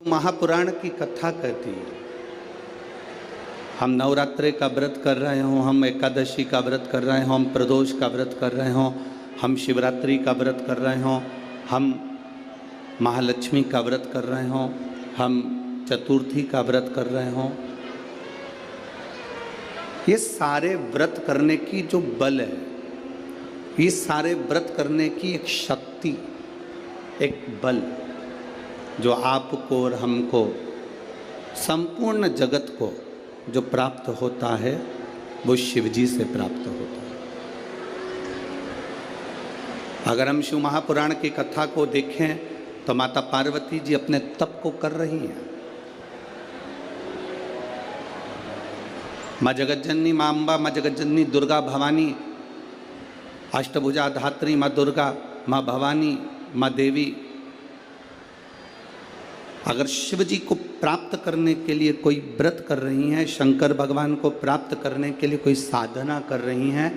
महापुराण की कथा कहती है। हम नवरात्रे का व्रत कर रहे हों, हम एकादशी का व्रत कर रहे हों, हम प्रदोष का व्रत कर रहे हों, हम शिवरात्रि का व्रत कर रहे हों, हम महालक्ष्मी का व्रत कर रहे हों, हम चतुर्थी का व्रत कर रहे हों, ये सारे व्रत करने की जो बल है, ये सारे व्रत करने की एक शक्ति, एक बल जो आपको और हमको, संपूर्ण जगत को जो प्राप्त होता है वो शिव जी से प्राप्त होता है। अगर हम शिव महापुराण की कथा को देखें तो माता पार्वती जी अपने तप को कर रही हैं। माँ जगज्जननी, माँ अम्बा, माँ जगज्जननी दुर्गा भवानी, अष्टभुजा धात्री माँ दुर्गा, माँ भवानी, माँ देवी, अगर शिव जी को प्राप्त करने के लिए कोई व्रत कर रही हैं, शंकर भगवान को प्राप्त करने के लिए कोई साधना कर रही हैं,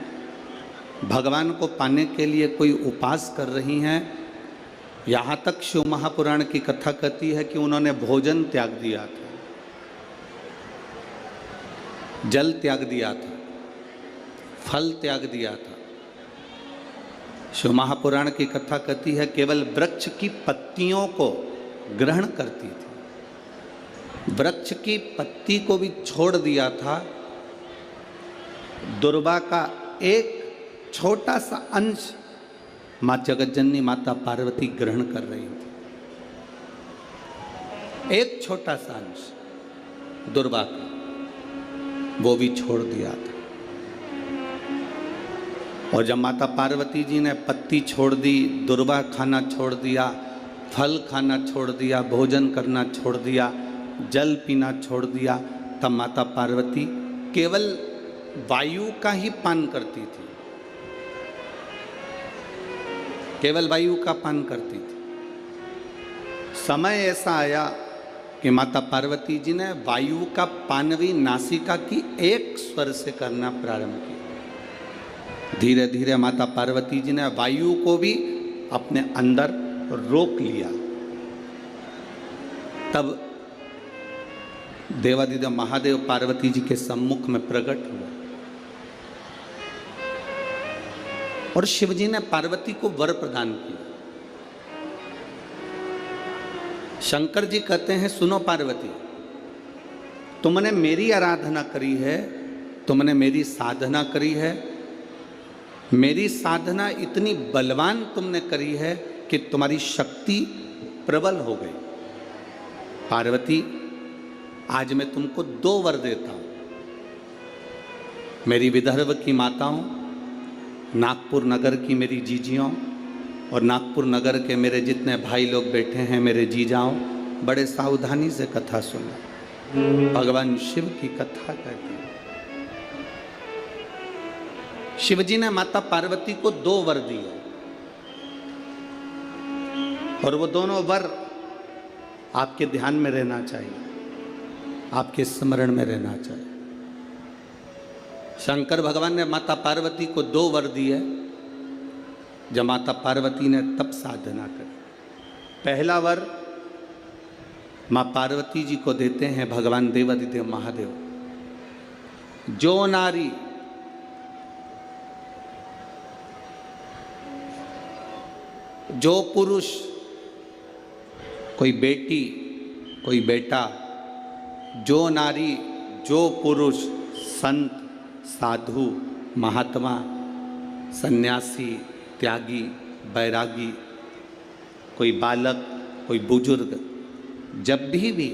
भगवान को पाने के लिए कोई उपास कर रही हैं, यहाँ तक शिव महापुराण की कथा कहती है कि उन्होंने भोजन त्याग दिया था, जल त्याग दिया था, फल त्याग दिया था। शिव महापुराण की कथा कहती है केवल वृक्ष की पत्तियों को ग्रहण करती थी, वृक्ष की पत्ती को भी छोड़ दिया था। दुर्वा का एक छोटा सा अंश माँ जगज्जननी माता पार्वती ग्रहण कर रही थी, एक छोटा सा अंश दुर्वा का, वो भी छोड़ दिया था। और जब माता पार्वती जी ने पत्ती छोड़ दी, दुर्वा खाना छोड़ दिया, फल खाना छोड़ दिया, भोजन करना छोड़ दिया, जल पीना छोड़ दिया, तब माता पार्वती केवल वायु का ही पान करती थी, केवल वायु का पान करती थी। समय ऐसा आया कि माता पार्वती जी ने वायु का पान भी नासिका की एक स्वर से करना प्रारंभ किया। धीरे धीरे माता पार्वती जी ने वायु को भी अपने अंदर रोक लिया। तब देवादिदेव महादेव पार्वती जी के सम्मुख में प्रकट हुआ और शिव जी ने पार्वती को वर प्रदान किया। शंकर जी कहते हैं, सुनो पार्वती, तुमने मेरी आराधना करी है, तुमने मेरी साधना करी है, मेरी साधना इतनी बलवान तुमने करी है कि तुम्हारी शक्ति प्रबल हो गई। पार्वती, आज मैं तुमको 2 वर देता हूं। मेरी विदर्भ की माताओं, नागपुर नगर की मेरी जीजियों और नागपुर नगर के मेरे जितने भाई लोग बैठे हैं, मेरे जीजाओं, बड़े सावधानी से कथा सुनो। भगवान शिव की कथा कहती है। शिव जी ने माता पार्वती को 2 वर दिए और वो दोनों वर आपके ध्यान में रहना चाहिए, आपके स्मरण में रहना चाहिए। शंकर भगवान ने माता पार्वती को 2 वर दिए जब माता पार्वती ने तप साधना करी। पहला वर माँ पार्वती जी को देते हैं भगवान देवादिदेव महादेव, जो नारी जो पुरुष, कोई बेटी कोई बेटा, जो नारी जो पुरुष, संत साधु महात्मा, सन्यासी त्यागी बैरागी, कोई बालक कोई बुजुर्ग, जब भी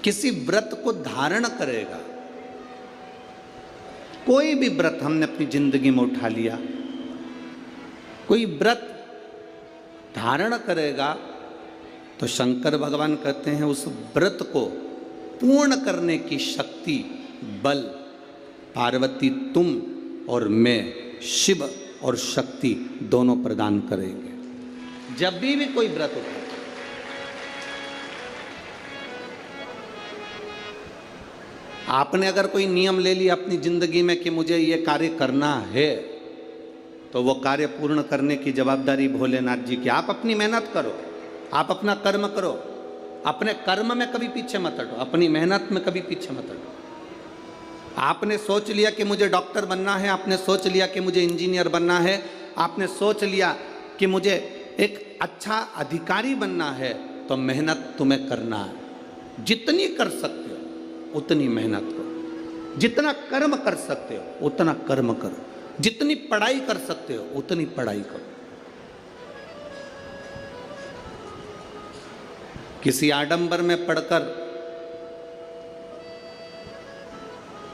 किसी व्रत को धारण करेगा, कोई भी व्रत हमने अपनी जिंदगी में उठा लिया, कोई व्रत धारण करेगा तो शंकर भगवान कहते हैं उस व्रत को पूर्ण करने की शक्ति, बल पार्वती तुम और मैं, शिव और शक्ति दोनों प्रदान करेंगे। जब भी कोई व्रत उठे, आपने अगर कोई नियम ले लिया अपनी जिंदगी में कि मुझे ये कार्य करना है, तो वो कार्य पूर्ण करने की जवाबदारी भोलेनाथ जी की। आप अपनी मेहनत करो, आप अपना कर्म करो, अपने कर्म में कभी पीछे मत हटो, अपनी मेहनत में कभी पीछे मत हटो। आपने सोच लिया कि मुझे डॉक्टर बनना है, आपने सोच लिया कि मुझे इंजीनियर बनना है, आपने सोच लिया कि मुझे एक अच्छा अधिकारी बनना है, तो मेहनत तुम्हें करना है। जितनी कर सकते हो उतनी मेहनत करो, जितना कर्म कर सकते हो उतना कर्म करो, जितनी पढ़ाई कर सकते हो उतनी पढ़ाई करो। किसी आडंबर में पढ़कर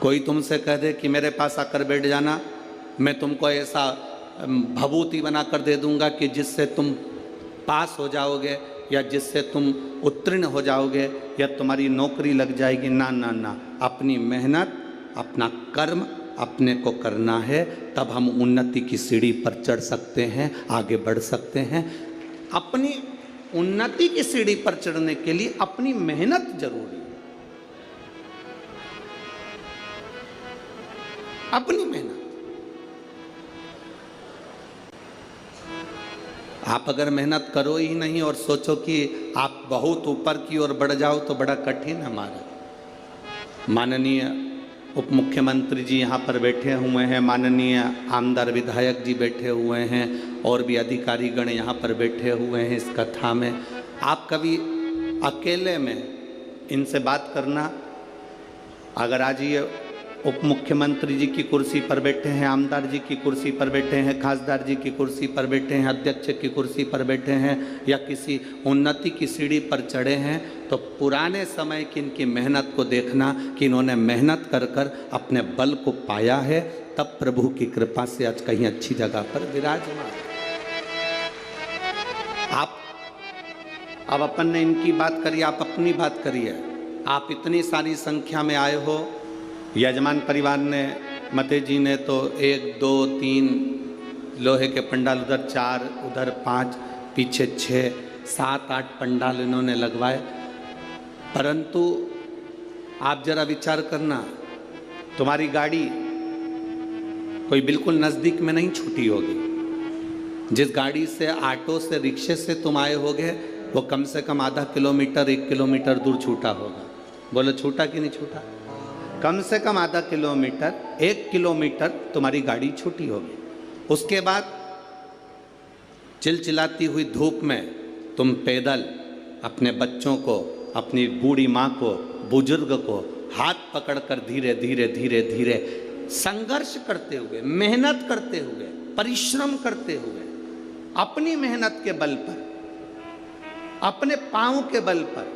कोई तुमसे कह दे कि मेरे पास आकर बैठ जाना, मैं तुमको ऐसा भभूति बनाकर दे दूंगा कि जिससे तुम पास हो जाओगे या जिससे तुम उत्तीर्ण हो जाओगे या तुम्हारी नौकरी लग जाएगी। ना ना ना, अपनी मेहनत अपना कर्म अपने को करना है, तब हम उन्नति की सीढ़ी पर चढ़ सकते हैं, आगे बढ़ सकते हैं। अपनी उन्नति की सीढ़ी पर चढ़ने के लिए अपनी मेहनत जरूरी है, अपनी मेहनत। आप अगर मेहनत करो ही नहीं और सोचो कि आप बहुत ऊपर की ओर बढ़ जाओ तो बड़ा कठिन है हमारा। माननीय उप मुख्यमंत्री जी यहाँ पर बैठे हुए हैं, माननीय आमदार विधायक जी बैठे हुए हैं, और भी अधिकारी गण यहाँ पर बैठे हुए हैं इस कथा में। आप कभी अकेले में इनसे बात करना, अगर आज ये उप मुख्यमंत्री जी की कुर्सी पर बैठे हैं, आमदार जी की कुर्सी पर बैठे हैं, खासदार जी की कुर्सी पर बैठे हैं, अध्यक्ष की कुर्सी पर बैठे हैं, या किसी उन्नति की सीढ़ी पर चढ़े हैं, तो पुराने समय की इनकी मेहनत को देखना कि इन्होंने मेहनत कर कर अपने बल को पाया है, तब प्रभु की कृपा से आज कहीं अच्छी जगह पर विराजमान। आप अब अपन ने इनकी बात करी, आप अपनी बात करिए। आप इतनी सारी संख्या में आए हो, यजमान परिवार ने, मते जी ने तो 1 2 3 लोहे के पंडाल, उधर 4 उधर 5 पीछे 6 7 8 पंडाल इन्होंने लगवाए। परंतु आप जरा विचार करना, तुम्हारी गाड़ी कोई बिल्कुल नज़दीक में नहीं छूटी होगी। जिस गाड़ी से, ऑटो से, रिक्शे से तुम आए होगे, वो कम से कम आधा किलोमीटर 1 किलोमीटर दूर छूटा होगा। बोलो छूटा कि नहीं छूटा? कम से कम आधा किलोमीटर 1 किलोमीटर तुम्हारी गाड़ी छूटी होगी। उसके बाद चिलचिलाती हुई धूप में तुम पैदल अपने बच्चों को, अपनी बूढ़ी माँ को, बुजुर्ग को हाथ पकड़कर धीरे धीरे धीरे धीरे संघर्ष करते हुए, मेहनत करते हुए, परिश्रम करते हुए, अपनी मेहनत के बल पर, अपने पांव के बल पर,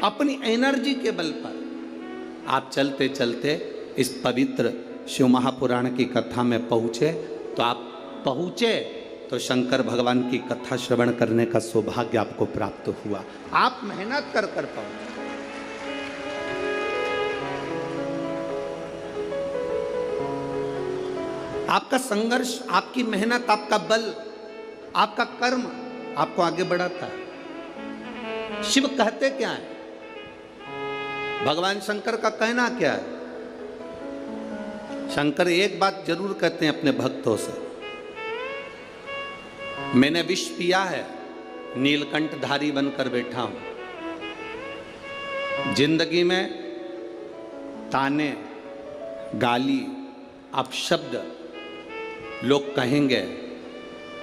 अपनी एनर्जी के बल पर आप चलते चलते इस पवित्र शिव महापुराण की कथा में पहुँचे। तो आप पहुँचे तो शंकर भगवान की कथा श्रवण करने का सौभाग्य आपको प्राप्त हुआ। आप मेहनत कर कर पहुँचे। आपका संघर्ष, आपकी मेहनत, आपका बल, आपका कर्म आपको आगे बढ़ाता है। शिव कहते क्या है? भगवान शंकर का कहना क्या है? शंकर एक बात जरूर कहते हैं अपने भक्तों से, मैंने विष पिया है, नीलकंठधारी बनकर बैठा हूं। जिंदगी में ताने, गाली, अपशब्द लोग कहेंगे,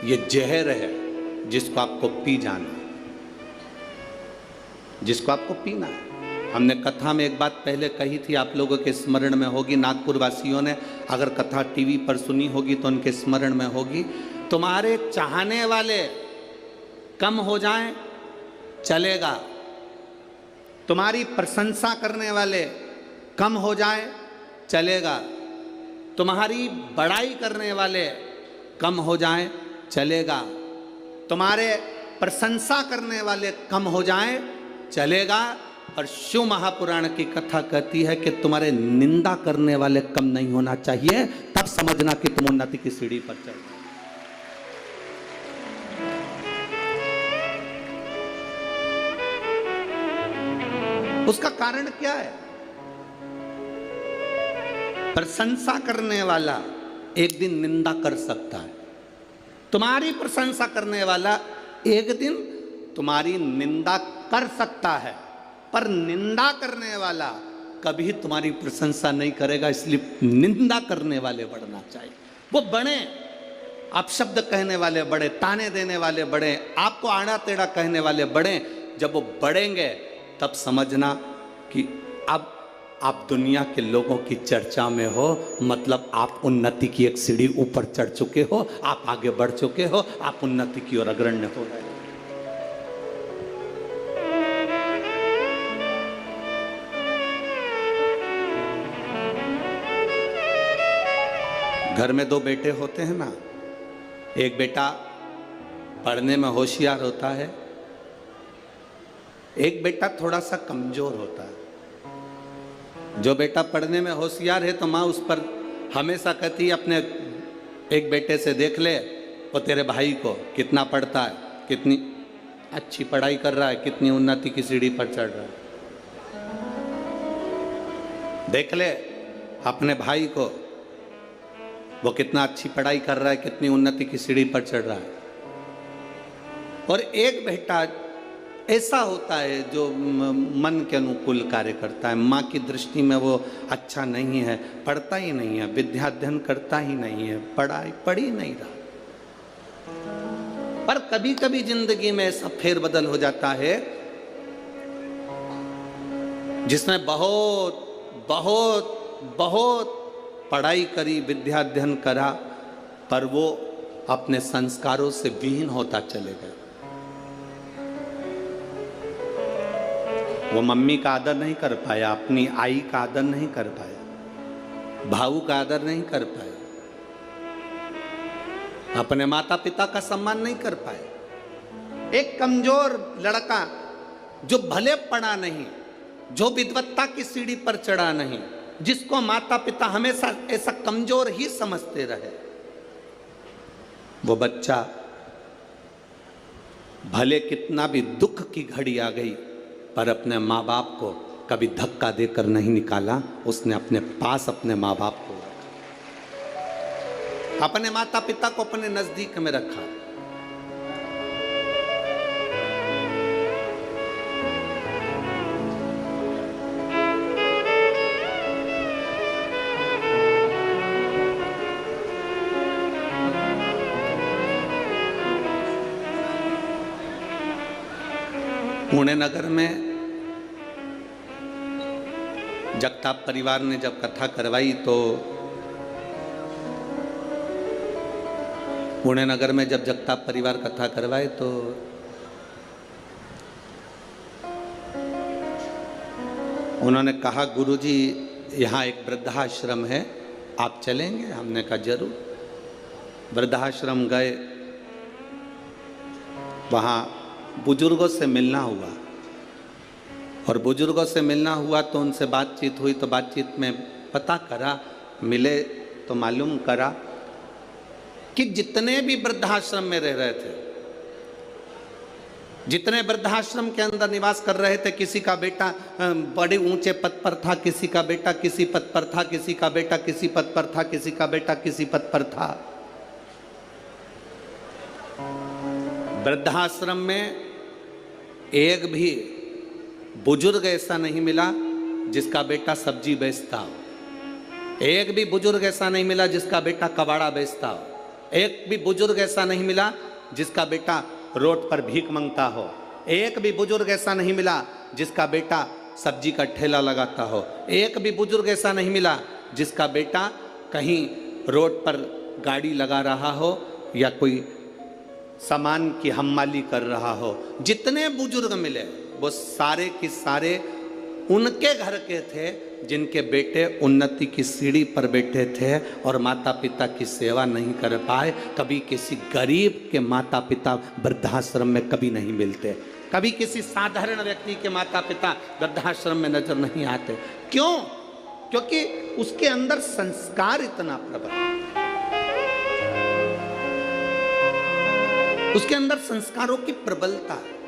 ये जहर है जिसको आपको पी जाना, जिसको आपको पीना है। हमने कथा में एक बात पहले कही थी, आप लोगों के स्मरण में होगी, नागपुर वासियों ने अगर कथा टीवी पर सुनी होगी तो उनके स्मरण में होगी। तुम्हारे चाहने वाले कम हो जाएं चलेगा, तुम्हारी प्रशंसा करने वाले कम हो जाएं चलेगा, तुम्हारी बड़ाई करने वाले कम हो जाएं चलेगा, तुम्हारे प्रशंसा करने वाले कम हो जाएं चलेगा। और शिव महापुराण की कथा कहती है कि तुम्हारे निंदा करने वाले कम नहीं होना चाहिए, तब समझना कि तुम उन्नति की सीढ़ी पर चल रहे हो। उसका कारण क्या है? प्रशंसा करने वाला एक दिन निंदा कर सकता है, तुम्हारी प्रशंसा करने वाला एक दिन तुम्हारी निंदा कर सकता है, पर निंदा करने वाला कभी तुम्हारी प्रशंसा नहीं करेगा। इसलिए निंदा करने वाले बढ़ना चाहिए, वो बढ़े। अपशब्द कहने वाले बढ़े, ताने देने वाले बढ़े, आपको आड़ा टेढ़ा कहने वाले बढ़े। जब वो बढ़ेंगे तब समझना कि अब आप दुनिया के लोगों की चर्चा में हो, मतलब आप उन्नति की एक सीढ़ी ऊपर चढ़ चुके हो, आप आगे बढ़ चुके हो, आप उन्नति की ओर अग्रण्य हो रहे हो। घर में दो बेटे होते हैं ना, एक बेटा पढ़ने में होशियार होता है, एक बेटा थोड़ा सा कमजोर होता है। जो बेटा पढ़ने में होशियार है तो माँ उस पर हमेशा कहती है अपने एक बेटे से, देख ले वो तेरे भाई को कितना पढ़ता है, कितनी अच्छी पढ़ाई कर रहा है, कितनी उन्नति की सीढ़ी पर चढ़ रहा है। देख ले अपने भाई को, वो कितना अच्छी पढ़ाई कर रहा है, कितनी उन्नति की सीढ़ी पर चढ़ रहा है। और एक बेटा ऐसा होता है जो मन के अनुकूल कार्य करता है, माँ की दृष्टि में वो अच्छा नहीं है, पढ़ता ही नहीं है, विद्याध्ययन करता ही नहीं है, पढ़ ही नहीं रहा। पर कभी कभी जिंदगी में ऐसा फेरबदल हो जाता है जिसने बहुत बहुत बहुत पढ़ाई करी, विद्याध्ययन करा, पर वो अपने संस्कारों से विहीन होता चले गए। वो मम्मी का आदर नहीं कर पाया, अपनी आई का आदर नहीं कर पाया, भाऊ का आदर नहीं कर पाया, अपने माता पिता का सम्मान नहीं कर पाया। एक कमजोर लड़का जो भले पढ़ा नहीं, जो विद्वत्ता की सीढ़ी पर चढ़ा नहीं, जिसको माता पिता हमेशा ऐसा कमजोर ही समझते रहे, वो बच्चा भले कितना भी दुख की घड़ी आ गई पर अपने माँ बाप को कभी धक्का देकर नहीं निकाला। उसने अपने पास अपने माँ बाप को रखा, अपने माता पिता को अपने नजदीक में रखा। पुणे नगर में जगताप परिवार ने जब कथा करवाई तो पुणे नगर में जब जगताप परिवार कथा करवाए तो उन्होंने कहा, गुरुजी यहाँ एक वृद्धाश्रम है, आप चलेंगे? हमने कहा जरूर। वृद्धाश्रम गए, वहाँ बुजुर्गों से मिलना हुआ, और बुजुर्गों से मिलना हुआ तो उनसे बातचीत हुई। तो बातचीत में पता करा, मिले तो मालूम करा कि जितने भी वृद्धाश्रम में रह रहे थे, जितने वृद्धाश्रम के अंदर निवास कर रहे थे, किसी का बेटा बड़े ऊंचे पद पर था, किसी का बेटा किसी पद पर था, किसी का बेटा किसी पद पर था, किसी का बेटा किसी पद पर था। वृद्धाश्रम में एक भी बुजुर्ग ऐसा नहीं मिला जिसका बेटा सब्जी बेचता हो, एक भी बुजुर्ग ऐसा नहीं मिला जिसका बेटा कबाड़ा बेचता हो, एक भी बुजुर्ग ऐसा नहीं मिला जिसका बेटा रोड पर भीख मांगता हो, एक भी बुजुर्ग ऐसा नहीं मिला जिसका बेटा सब्जी का ठेला लगाता हो, एक भी बुजुर्ग ऐसा नहीं मिला जिसका बेटा कहीं रोड पर गाड़ी लगा रहा हो या कोई सामान की हम्माली कर रहा हो। जितने बुजुर्ग मिले वो सारे के सारे उनके घर के थे जिनके बेटे उन्नति की सीढ़ी पर बैठे थे और माता पिता की सेवा नहीं कर पाए। कभी किसी गरीब के माता पिता वृद्धाश्रम में कभी नहीं मिलते, कभी किसी साधारण व्यक्ति के माता पिता वृद्धाश्रम में नजर नहीं आते। क्यों? क्योंकि उसके अंदर संस्कार इतना प्रबल, उसके अंदर संस्कारों की प्रबलता है।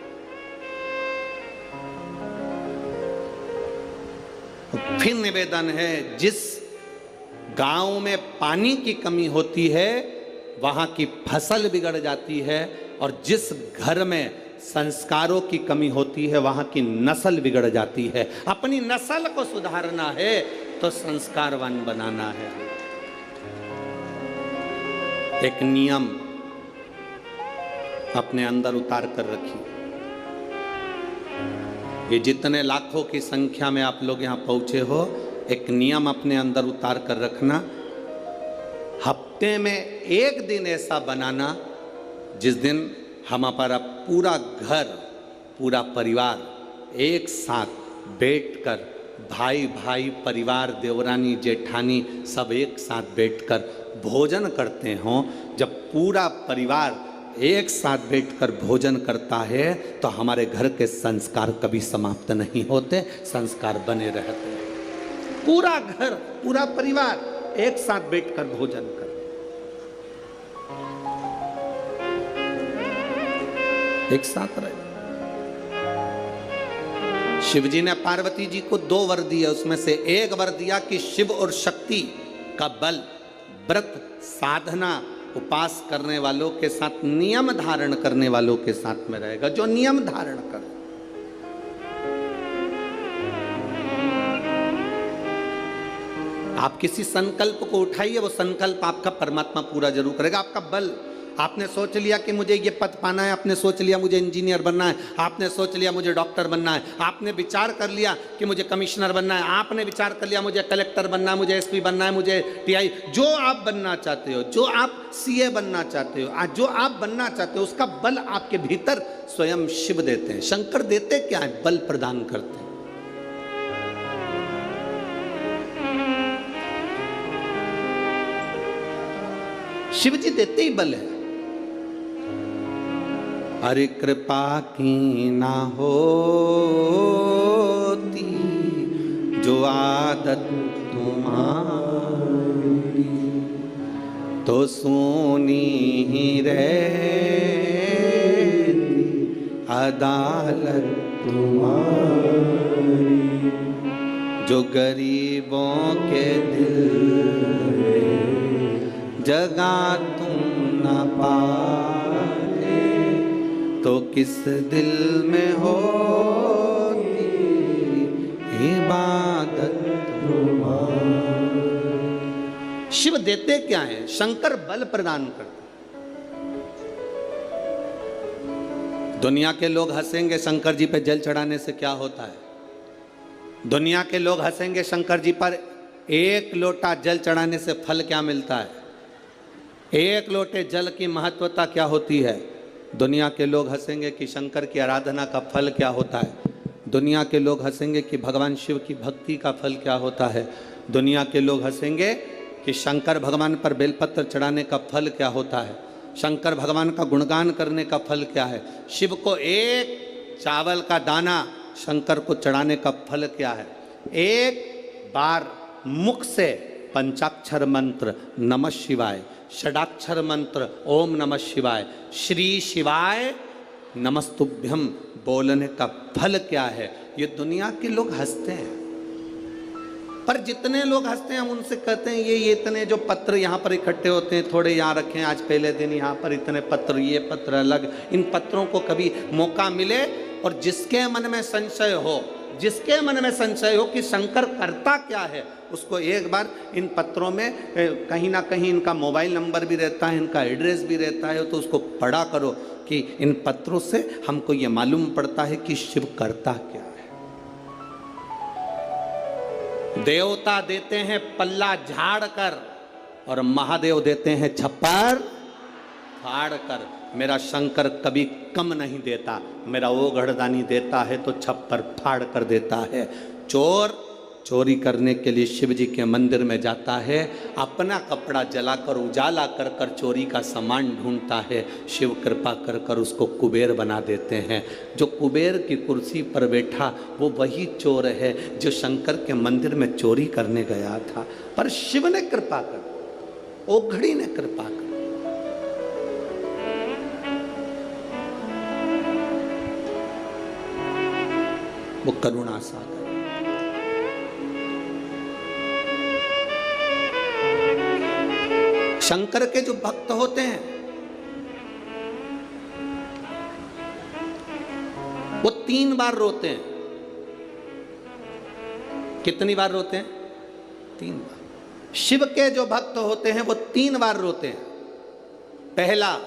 फिर निवेदन है, जिस गांव में पानी की कमी होती है वहां की फसल बिगड़ जाती है और जिस घर में संस्कारों की कमी होती है वहां की नस्ल बिगड़ जाती है। अपनी नस्ल को सुधारना है तो संस्कारवान बनाना है। एक नियम अपने अंदर उतार कर रखिए। ये जितने लाखों की संख्या में आप लोग यहां पहुंचे हो, एक नियम अपने अंदर उतार कर रखना। हफ्ते में एक दिन ऐसा बनाना जिस दिन हमारा पूरा घर, पूरा परिवार एक साथ बैठकर, भाई भाई, परिवार, देवरानी, जेठानी सब एक साथ बैठकर भोजन करते हों। जब पूरा परिवार एक साथ बैठकर भोजन करता है तो हमारे घर के संस्कार कभी समाप्त नहीं होते, संस्कार बने रहते हैं। पूरा घर, पूरा परिवार एक साथ बैठकर भोजन कर, एक साथ रहे। शिव जी ने पार्वती जी को 2 वर दिए, उसमें से एक वर दिया कि शिव और शक्ति का बल व्रत, साधना, उपास करने वालों के साथ, नियम धारण करने वालों के साथ में रहेगा, जो नियम धारण करे। आप किसी संकल्प को उठाइए, वो संकल्प आपका परमात्मा पूरा जरूर करेगा। आपका बल, आपने सोच लिया कि मुझे ये पद पाना है, आपने सोच लिया मुझे इंजीनियर बनना है, आपने सोच लिया मुझे डॉक्टर बनना है, आपने विचार कर लिया कि मुझे कमिश्नर बनना है, आपने विचार कर लिया मुझे कलेक्टर बनना है, मुझे एसपी बनना है, मुझे टीआई, जो आप बनना चाहते हो, जो आप सीए बनना चाहते हो, आज जो आप बनना चाहते हो, उसका बल आपके भीतर स्वयं शिव देते हैं। शंकर देते क्या है? बल प्रदान करते हैं। शिव जी देते ही बल है। हरि कृपा की ना होती जो आदत तुम्हारी, तो सोनी ही रहती अदालत तुम्हारी। जो गरीबों के दिल जगा तुम न पाते, तो किस दिल में होती इबादत तुम्हारी। शिव देते क्या है? शंकर बल प्रदान करते। दुनिया के लोग हंसेंगे शंकर जी पे जल चढ़ाने से क्या होता है? दुनिया के लोग हंसेंगे शंकर जी पर एक लोटा जल चढ़ाने से फल क्या मिलता है? एक लोटे जल की महत्वता क्या होती है? दुनिया के लोग हंसेंगे कि शंकर की आराधना का फल क्या होता है। दुनिया के लोग हंसेंगे कि भगवान शिव की भक्ति का फल क्या होता है। दुनिया के लोग हंसेंगे कि शंकर भगवान पर बेलपत्र चढ़ाने का फल क्या होता है। शंकर भगवान का गुणगान करने का फल क्या है। शिव को एक चावल का दाना शंकर को चढ़ाने का फल क्या है। एक बार मुख से पंचाक्षर मंत्र नमः शिवाय, षडाक्षर मंत्र ओम नमः शिवाय, श्री शिवाय नमस्तुभ्यम बोलने का फल क्या है। ये दुनिया के लोग हंसते हैं, पर जितने लोग हंसते हैं हम उनसे कहते हैं ये इतने जो पत्र यहाँ पर इकट्ठे होते हैं, थोड़े यहाँ रखें, आज पहले दिन यहाँ पर इतने पत्र, ये पत्र अलग। इन पत्रों को कभी मौका मिले और जिसके मन में संशय हो, जिसके मन में संशय हो कि शंकर करता क्या है, उसको एक बार इन पत्रों में कहीं ना कहीं इनका मोबाइल नंबर भी रहता है, इनका एड्रेस भी रहता है, तो उसको पढ़ा करो कि इन पत्रों से हमको ये मालूम पड़ता है कि शिव करता क्या है। देवता देते हैं पल्ला झाड़ कर और महादेव देते हैं छप्पर फाड़ कर। मेरा शंकर कभी कम नहीं देता, मेरा वो घड़दानी देता है तो छप्पर फाड़ कर देता है। चोर चोरी करने के लिए शिव जी के मंदिर में जाता है, अपना कपड़ा जलाकर उजाला कर कर चोरी का सामान ढूंढता है। शिव कृपा कर कर उसको कुबेर बना देते हैं। जो कुबेर की कुर्सी पर बैठा वो वही चोर है जो शंकर के मंदिर में चोरी करने गया था। पर शिव ने कृपा कर, ओघड़ी ने कृपा कर। वो करुणा सागर। शंकर के जो भक्त होते हैं वो 3 बार रोते हैं। कितनी बार रोते हैं? 3 बार। शिव के जो भक्त होते हैं वो 3 बार रोते हैं। पहला,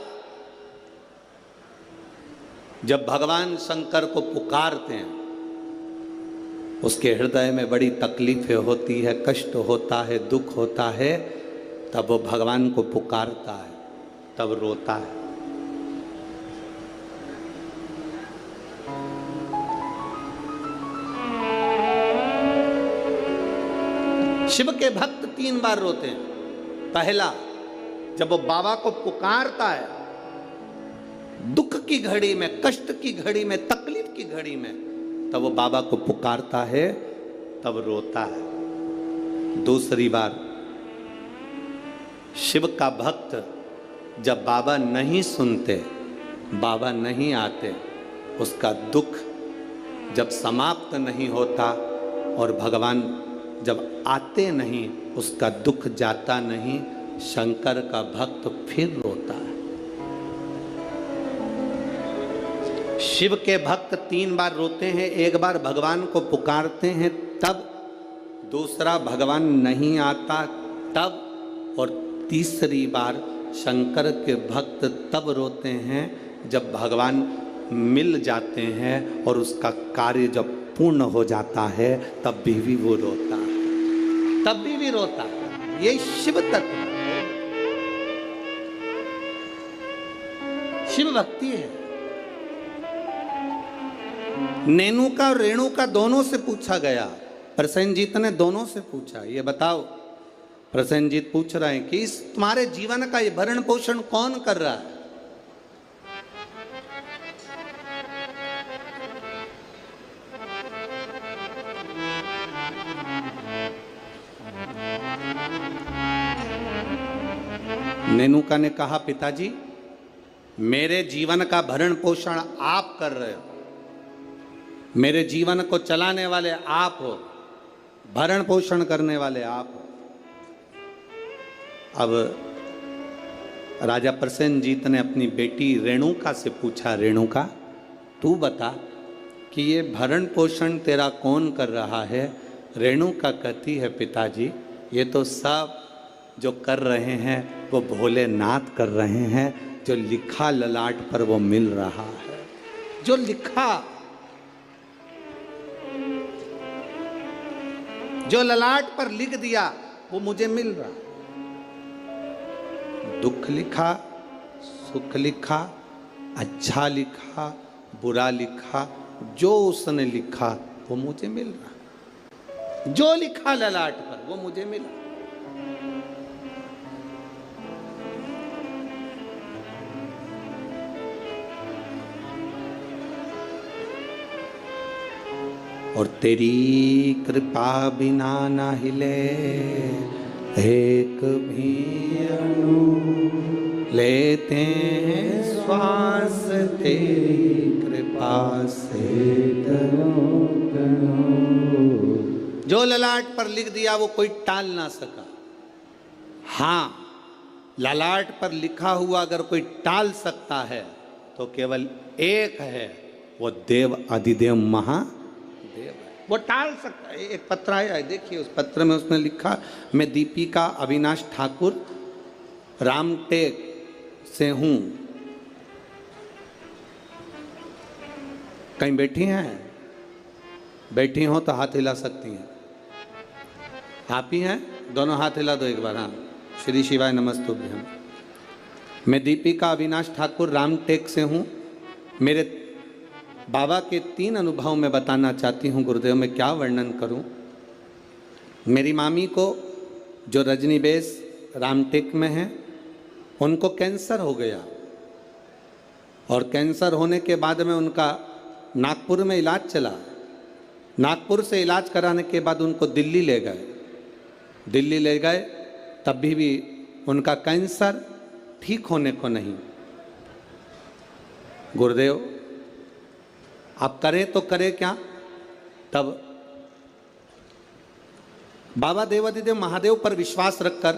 जब भगवान शंकर को पुकारते हैं, उसके हृदय में बड़ी तकलीफें होती है, कष्ट होता है, दुख होता है, तब वो भगवान को पुकारता है, तब रोता है। शिव के भक्त 3 बार रोते हैं। पहला, जब वो बाबा को पुकारता है, दुख की घड़ी में, कष्ट की घड़ी में, तकलीफ की घड़ी में, तब वो बाबा को पुकारता है, तब रोता है। दूसरी बार, शिव का भक्त जब बाबा नहीं सुनते, बाबा नहीं आते, उसका दुख जब समाप्त नहीं होता और भगवान जब आते नहीं, उसका दुख जाता नहीं, शंकर का भक्त फिर रोता है। शिव के भक्त 3 बार रोते हैं। एक बार भगवान को पुकारते हैं तब, दूसरा भगवान नहीं आता तब, और तीसरी बार शंकर के भक्त तब रोते हैं जब भगवान मिल जाते हैं और उसका कार्य जब पूर्ण हो जाता है, तब भी वो रोता है, तब भी रोता है। ये शिव तत्व, शिव भक्ति है। नेनुका और रेणुका दोनों से पूछा गया। प्रसेनजीत ने दोनों से पूछा, ये बताओ, प्रसेनजीत पूछ रहे हैं कि इस तुम्हारे जीवन का ये भरण पोषण कौन कर रहा है? नेनुका ने कहा, पिताजी, मेरे जीवन का भरण पोषण आप कर रहे हो, मेरे जीवन को चलाने वाले आप हो, भरण पोषण करने वाले आप हो। अब राजा प्रसेनजीत ने अपनी बेटी रेणुका से पूछा, रेणुका तू बता कि ये भरण पोषण तेरा कौन कर रहा है? रेणुका कहती है, पिताजी, ये तो सब जो कर रहे हैं वो भोलेनाथ कर रहे हैं, जो लिखा ललाट पर वो मिल रहा है, जो लिखा, जो ललाट पर लिख दिया वो मुझे मिल रहा। दुख लिखा, सुख लिखा, अच्छा लिखा, बुरा लिखा, जो उसने लिखा वो मुझे मिल रहा। जो लिखा ललाट पर वो मुझे मिला। और तेरी कृपा बिना ना हिले एक भी अणु, लेते हैं श्वास तेरी कृपा से तनो तनो। जो ललाट पर लिख दिया वो कोई टाल ना सका। हाँ, ललाट पर लिखा हुआ अगर कोई टाल सकता है तो केवल एक है, वो देव अधिदेव महादेव है, वो टाल सकता है। एक पत्र आया है, देखिए, उस पत्र में उसने लिखा, मैं दीपिका अविनाश ठाकुर रामटेक से हूं। कहीं बैठी हैं? बैठी हो तो हाथ हिला सकती हैं। आप ही हैं? दोनों हाथ हिला दो एक बार। हाँ, श्री शिवाय नमस्तुभ्यम। मैं दीपिका अविनाश ठाकुर रामटेक से हूँ। मेरे बाबा के 3 अनुभव मैं बताना चाहती हूँ गुरुदेव, मैं क्या वर्णन करूँ। मेरी मामी को, जो रजनी बेस रामटेक में है, उनको कैंसर हो गया और कैंसर होने के बाद में उनका नागपुर में इलाज चला। नागपुर से इलाज कराने के बाद उनको दिल्ली ले गए। दिल्ली ले गए तब भी उनका कैंसर ठीक होने को नहीं। गुरुदेव आप करें तो करें क्या? तब बाबा देवाधिदेव महादेव पर विश्वास रखकर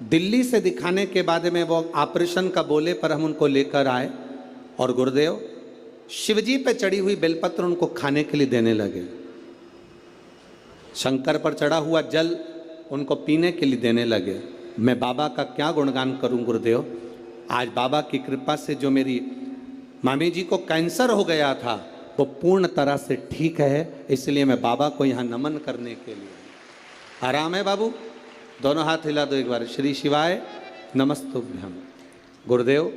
दिल्ली से दिखाने के बाद में वो ऑपरेशन का बोले पर हम उनको लेकर आए और गुरुदेव शिवजी पे चढ़ी हुई बेलपत्र उनको खाने के लिए देने लगे। शंकर पर चढ़ा हुआ जल उनको पीने के लिए देने लगे। मैं बाबा का क्या गुणगान करूं गुरुदेव। आज बाबा की कृपा से जो मेरी मामी जी को कैंसर हो गया था वो पूर्ण तरह से ठीक है, इसलिए मैं बाबा को यहाँ नमन करने के लिए। आराम है बाबू? दोनों हाथ हिला दो एक बार। श्री शिवाय नमस्तुभ्यम। गुरुदेव,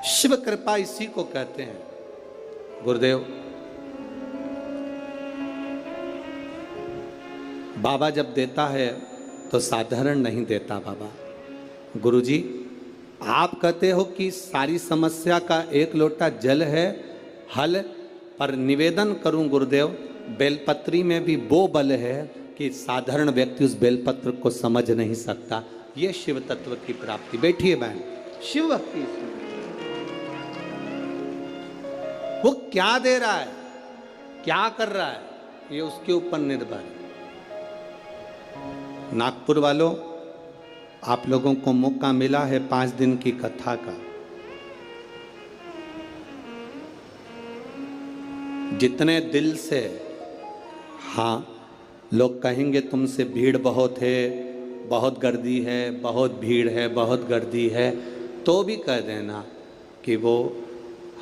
शिव कृपा इसी को कहते हैं। गुरुदेव, बाबा जब देता है तो साधारण नहीं देता बाबा। गुरुजी, आप कहते हो कि सारी समस्या का एक लोटा जल है हल, पर निवेदन करूं गुरुदेव, बेलपत्री में भी वो बल है कि साधारण व्यक्ति उस बेलपत्र को समझ नहीं सकता। ये शिव तत्व की प्राप्ति। बैठिए बहन। शिव भक्ति वो क्या दे रहा है, क्या कर रहा है, ये उसके ऊपर निर्भर है। नागपुर वालों, आप लोगों को मौका मिला है 5 दिन की कथा का। जितने दिल से, हाँ लोग कहेंगे तुमसे भीड़ बहुत है, बहुत गर्दी है, बहुत भीड़ है, बहुत गर्दी है, तो भी कह देना कि वो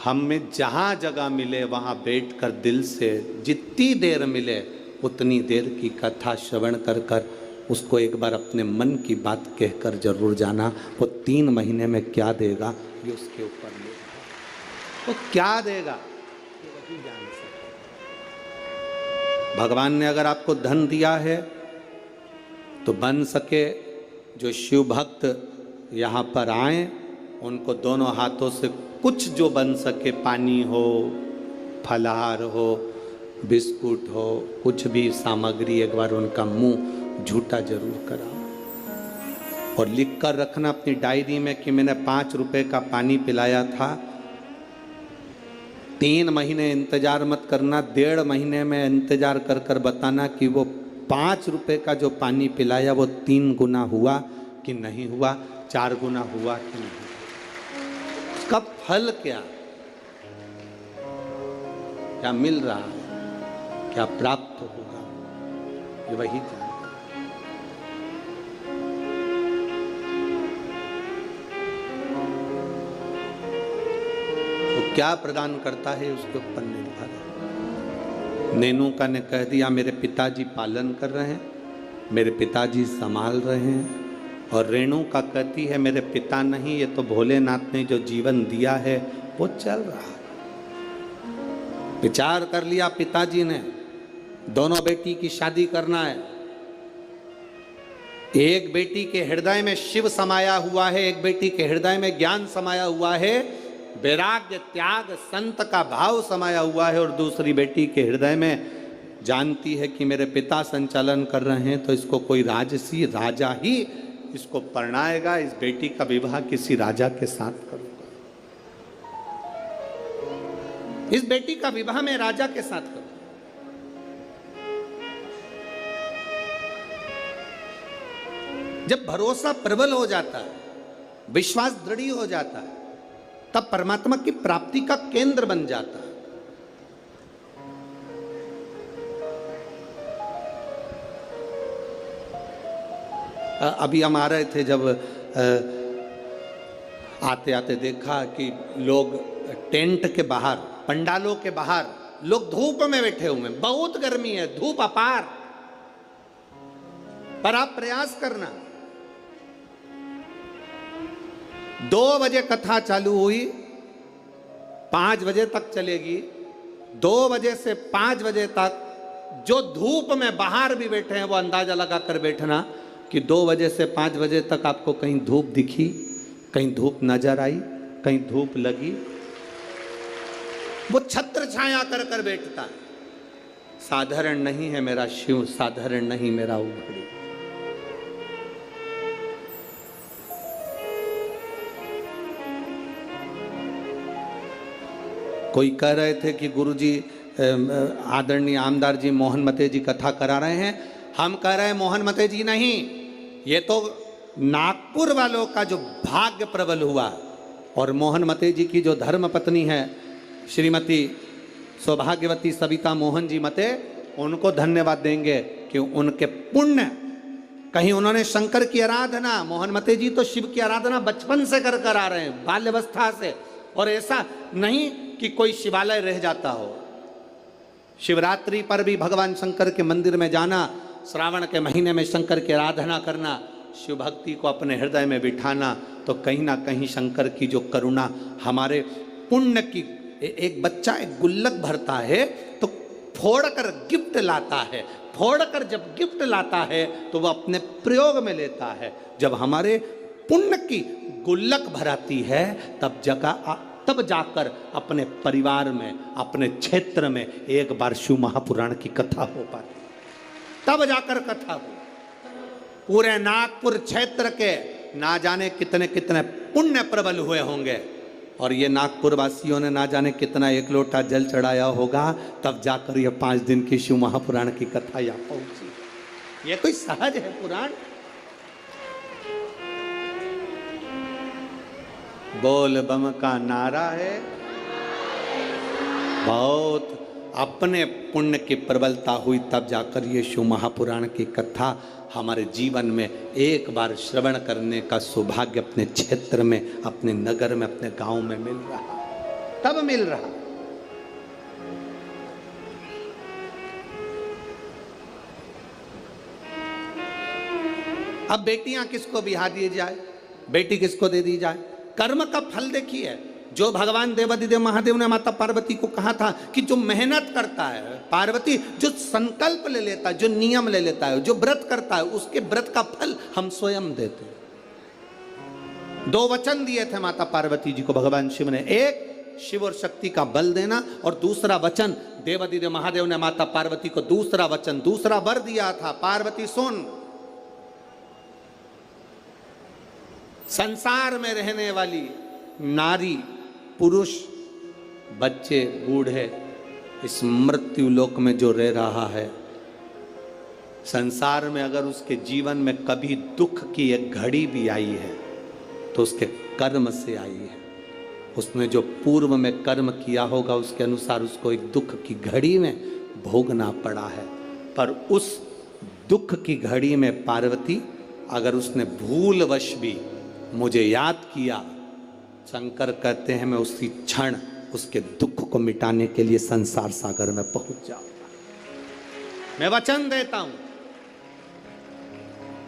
हमें जहाँ जगह मिले वहाँ बैठकर दिल से जितनी देर मिले उतनी देर की कथा श्रवण कर कर उसको एक बार अपने मन की बात कहकर जरूर जाना। वो 3 महीने में क्या देगा ये उसके ऊपर ले, वो क्या देगा ये वही जान सकता। भगवान ने अगर आपको धन दिया है तो बन सके जो शिव भक्त यहाँ पर आए उनको दोनों हाथों से कुछ जो बन सके, पानी हो, फलाहार हो, बिस्कुट हो, कुछ भी सामग्री, एक बार उनका मुंह झूठा जरूर कराओ और लिख कर रखना अपनी डायरी में कि मैंने 5 रुपए का पानी पिलाया था। 3 महीने इंतजार मत करना, 1.5 महीने में इंतजार कर कर बताना कि वो 5 रुपए का जो पानी पिलाया वो 3 गुना हुआ कि नहीं हुआ, 4 गुना हुआ कि नहीं। उसका फल क्या क्या मिल रहा है, क्या प्राप्त होगा, ये वही जानता। क्या प्रदान करता है उसके ऊपर निर्भर है। नेनुका ने कह दिया मेरे पिताजी पालन कर रहे हैं, मेरे पिताजी संभाल रहे हैं, और रेणुका कहती है मेरे पिता नहीं, ये तो भोलेनाथ ने जो जीवन दिया है वो चल रहा है। विचार कर लिया पिताजी ने, दोनों बेटी की शादी करना है। एक बेटी के हृदय में शिव समाया हुआ है, एक बेटी के हृदय में ज्ञान समाया हुआ है, वैराग्य त्याग संत का भाव समाया हुआ है, और दूसरी बेटी के हृदय में जानती है कि मेरे पिता संचालन कर रहे हैं तो इसको कोई राजसी राजा ही इसको परणाएगा, इस बेटी का विवाह किसी राजा के साथ करूंगा, इस बेटी का विवाह मैं राजा के साथ करूंगा। जब भरोसा प्रबल हो जाता है, विश्वास दृढ़ हो जाता है, तब परमात्मा की प्राप्ति का केंद्र बन जाता है। अभी हम आ रहे थे, जब आते आते देखा कि लोग टेंट के बाहर, पंडालों के बाहर लोग धूप में बैठे हुए हैं। बहुत गर्मी है, धूप अपार, पर आप प्रयास करना। 2 बजे कथा चालू हुई, 5 बजे तक चलेगी। 2 बजे से 5 बजे तक जो धूप में बाहर भी बैठे हैं वो अंदाजा लगा कर बैठना कि 2 बजे से 5 बजे तक आपको कहीं धूप दिखी, कहीं धूप नजर आई, कहीं धूप लगी। वो छत्र छाया कर कर बैठता है। साधारण नहीं है मेरा शिव, साधारण नहीं मेरा उघड़ी। कोई कह रहे थे कि गुरुजी, आदरणीय आमदार जी मोहन मते जी कथा करा रहे हैं। हम कह रहे हैं मोहन मते जी नहीं, ये तो नागपुर वालों का जो भाग्य प्रबल हुआ और मोहनमते जी की जो धर्म पत्नी है श्रीमती सौभाग्यवती सविता मोहन जी मते, उनको धन्यवाद देंगे कि उनके पुण्य, कहीं उन्होंने शंकर की आराधना, मोहनमते जी तो शिव की आराधना बचपन से कर कर आ रहे हैं, बाल्यावस्था से, और ऐसा नहीं कि कोई शिवालय रह जाता हो। शिवरात्रि पर भी भगवान शंकर के मंदिर में जाना, श्रावण के महीने में शंकर की आराधना करना, शिव भक्ति को अपने हृदय में बिठाना, तो कहीं ना कहीं शंकर की जो करुणा हमारे पुण्य की। एक बच्चा एक गुल्लक भरता है तो फोड़कर गिफ्ट लाता है, फोड़कर जब गिफ्ट लाता है तो वह अपने प्रयोग में लेता है। जब हमारे पुण्य की गुल्लक भराती है तब जाकर अपने परिवार में, अपने क्षेत्र में एक बार शिव महापुराण की कथा हो पाती, तब जाकर कथा हो। पूरे नागपुर क्षेत्र के ना जाने कितने कितने पुण्य प्रबल हुए होंगे, और ये नागपुर वासियों ने ना जाने कितना एक लोटा जल चढ़ाया होगा, तब जाकर ये 5 दिन की शिव महापुराण की कथा यहाँ पहुंची। ये कोई सहज है पुराण? बोल बम का नारा है। बहुत अपने पुण्य की प्रबलता हुई, तब जाकर ये शिव महापुराण की कथा हमारे जीवन में एक बार श्रवण करने का सौभाग्य अपने क्षेत्र में, अपने नगर में, अपने गांव में मिल रहा, तब मिल रहा। अब बेटियां किसको बिहा दी जाए, बेटी किसको दे दी जाए? कर्म का फल देखिए। जो भगवान देवादिदेव महादेव ने माता पार्वती को कहा था कि जो मेहनत करता है, पार्वती जो संकल्प ले लेता है, जो नियम ले लेता है, जो व्रत करता है, उसके व्रत का फल हम स्वयं देते हैं। 2 वचन दिए थे माता पार्वती जी को भगवान शिव ने, एक शिव और शक्ति का बल देना, और दूसरा वचन देवादिदेव महादेव ने माता पार्वती को दूसरा वचन, दूसरा वर दिया था, पार्वती सुन, संसार में रहने वाली नारी, पुरुष, बच्चे, बूढ़े, इस मृत्यु लोक में जो रह रहा है, संसार में अगर उसके जीवन में कभी दुख की एक घड़ी भी आई है तो उसके कर्म से आई है। उसने जो पूर्व में कर्म किया होगा उसके अनुसार उसको एक दुख की घड़ी में भोगना पड़ा है। पर उस दुख की घड़ी में पार्वती, अगर उसने भूलवश भी मुझे याद किया, शंकर कहते हैं मैं उसी क्षण उसके दुख को मिटाने के लिए संसार सागर में पहुंच जाऊंगा। मैं वचन देता हूं।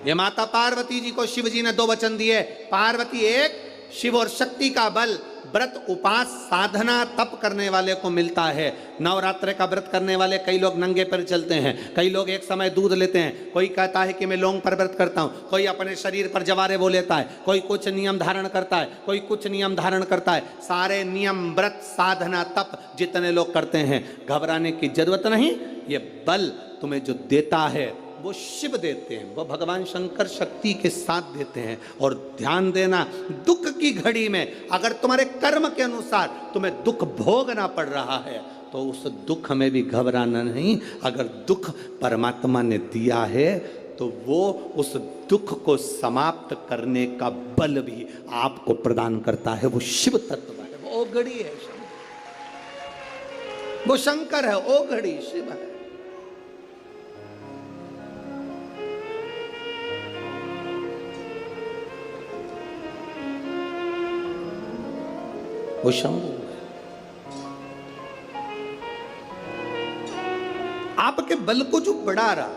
ये माता पार्वती जी को शिव जी ने 2 वचन दिए। पार्वती, एक शिव और शक्ति का बल व्रत, उपास, साधना, तप करने वाले को मिलता है। नवरात्र का व्रत करने वाले कई लोग नंगे पैर चलते हैं, कई लोग एक समय दूध लेते हैं, कोई कहता है कि मैं लौंग पर व्रत करता हूँ, कोई अपने शरीर पर जवारे वो लेता है, कोई कुछ नियम धारण करता है, कोई कुछ नियम धारण करता है। सारे नियम, व्रत, साधना, तप जितने लोग करते हैं, घबराने की जरूरत नहीं। ये बल तुम्हें जो देता है वो शिव देते हैं, वो भगवान शंकर शक्ति के साथ देते हैं। और ध्यान देना, दुख की घड़ी में अगर तुम्हारे कर्म के अनुसार तुम्हें दुख भोगना पड़ रहा है तो उस दुख में भी घबराना नहीं। अगर दुख परमात्मा ने दिया है तो वो उस दुख को समाप्त करने का बल भी आपको प्रदान करता है। वो शिव तत्व है, वो ओघड़ी है, वो शंकर है, ओघड़ी शिव है। वो शंभु है। आपके बल को जो बढ़ा रहा,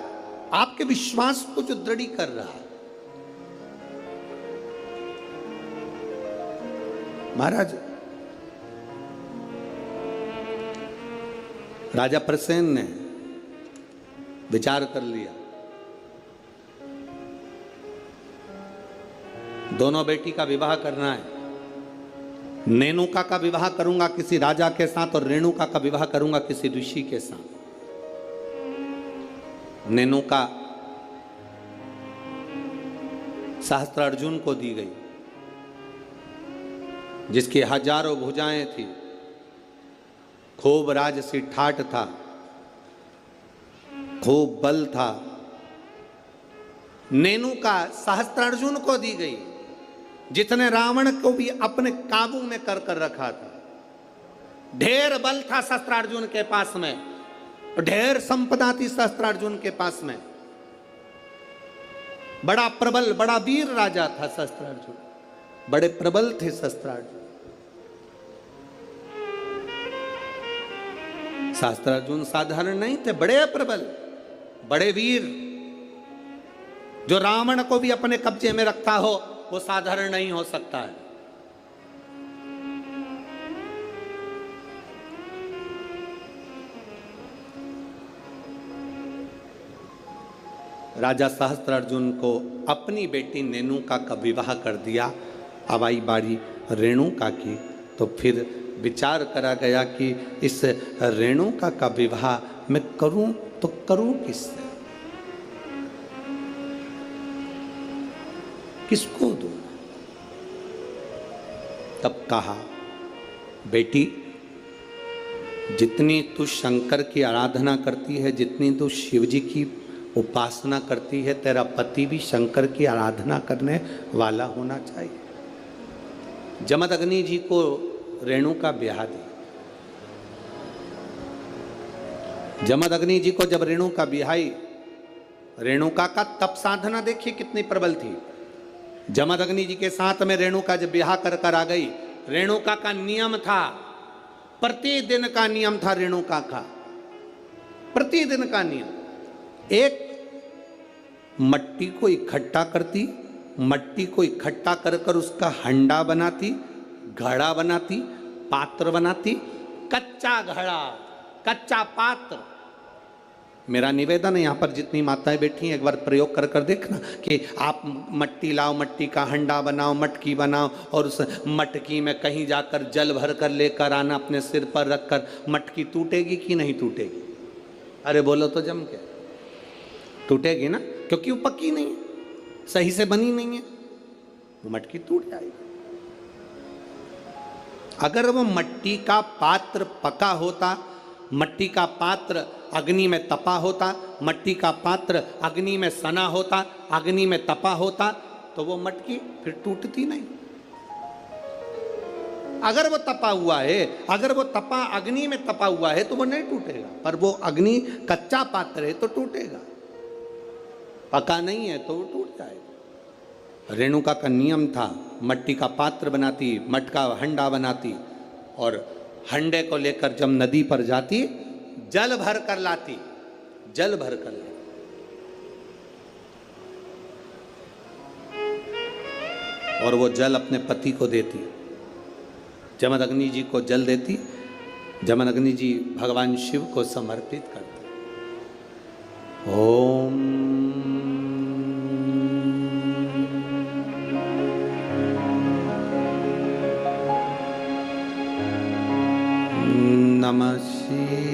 आपके विश्वास को जो दृढ़ कर रहा। महाराज राजा प्रसेन ने विचार कर लिया, दोनों बेटी का विवाह करना है। नेनुका का विवाह करूंगा किसी राजा के साथ और रेणुका का विवाह करूंगा किसी ऋषि के साथ। नेनुका सहस्त्रार्जुन को दी गई, जिसकी हजारों भुजाएं थी, खूब राजसी ठाठ था, खूब बल था। नेनुका सहस्त्रार्जुन को दी गई जितने रावण को भी अपने काबू में कर रखा था। ढेर बल था शस्त्रार्जुन के पास में, ढेर संपदा थी शस्त्रार्जुन के पास में। बड़ा प्रबल, बड़ा वीर राजा था शस्त्रार्जुन, बड़े प्रबल थे शस्त्रार्जुन। शस्त्रार्जुन साधारण नहीं थे, बड़े प्रबल, बड़े वीर। जो रावण को भी अपने कब्जे में रखता हो वो साधारण नहीं हो सकता है। राजा सहस्त्रार्जुन को अपनी बेटी रेणुका का विवाह कर दिया। अब आई बारी रेणुका की, तो फिर विचार करा गया कि इस रेणुका का विवाह मैं करूं तो करूं किससे, किसको दूं। तब कहा, बेटी जितनी तू शंकर की आराधना करती है, जितनी तू शिव जी की उपासना करती है, तेरा पति भी शंकर की आराधना करने वाला होना चाहिए। जमदग्नि जी को रेणुका ब्याह दी। जमदग्नि जी को जब रेणुका ब्याही, रेणुका का तप साधना देखिए कितनी प्रबल थी। जमदग्नि जी के साथ में रेणुका जब ब्याह कर आ गई, रेणुका का नियम था, प्रतिदिन का नियम था रेणुका का, प्रतिदिन का नियम। एक मट्टी को इकट्ठा करती, मट्टी को इकट्ठा कर उसका हंडा बनाती, घड़ा बनाती, पात्र बनाती, कच्चा घड़ा, कच्चा पात्र। मेरा निवेदन है, यहाँ पर जितनी माताएं बैठी हैं, एक बार प्रयोग कर देखना कि आप मट्टी लाओ, मट्टी का हंडा बनाओ, मटकी बनाओ, और उस मटकी में कहीं जाकर जल भर कर लेकर आना, अपने सिर पर रखकर। मटकी टूटेगी कि नहीं टूटेगी? अरे बोलो तो जम के टूटेगी ना, क्योंकि वो पक्की नहीं है, सही से बनी नहीं है, वो मटकी टूट जाएगी। अगर वो मट्टी का पात्र पका होता, मट्टी का पात्र अग्नि में तपा होता, मट्टी का पात्र अग्नि में सना होता, अग्नि में तपा होता, तो वो मटकी फिर टूटती नहीं। अगर वो तपा हुआ है, अगर वो तपा अग्नि में तपा हुआ है तो वो नहीं टूटेगा, पर वो अग्नि कच्चा पात्र है तो टूटेगा, पका नहीं है तो वो टूट जाएगा। रेणुका का नियम था, मट्टी का पात्र बनाती, मटका हंडा बनाती, और हंडे को लेकर जब नदी पर जाती, जल भर कर लाती, जल भर कर लाती। और वो जल अपने पति को देती, जमदग्नि जी को जल देती। जमदग्नि जी भगवान शिव को समर्पित करते। ओम नमः शिवाय।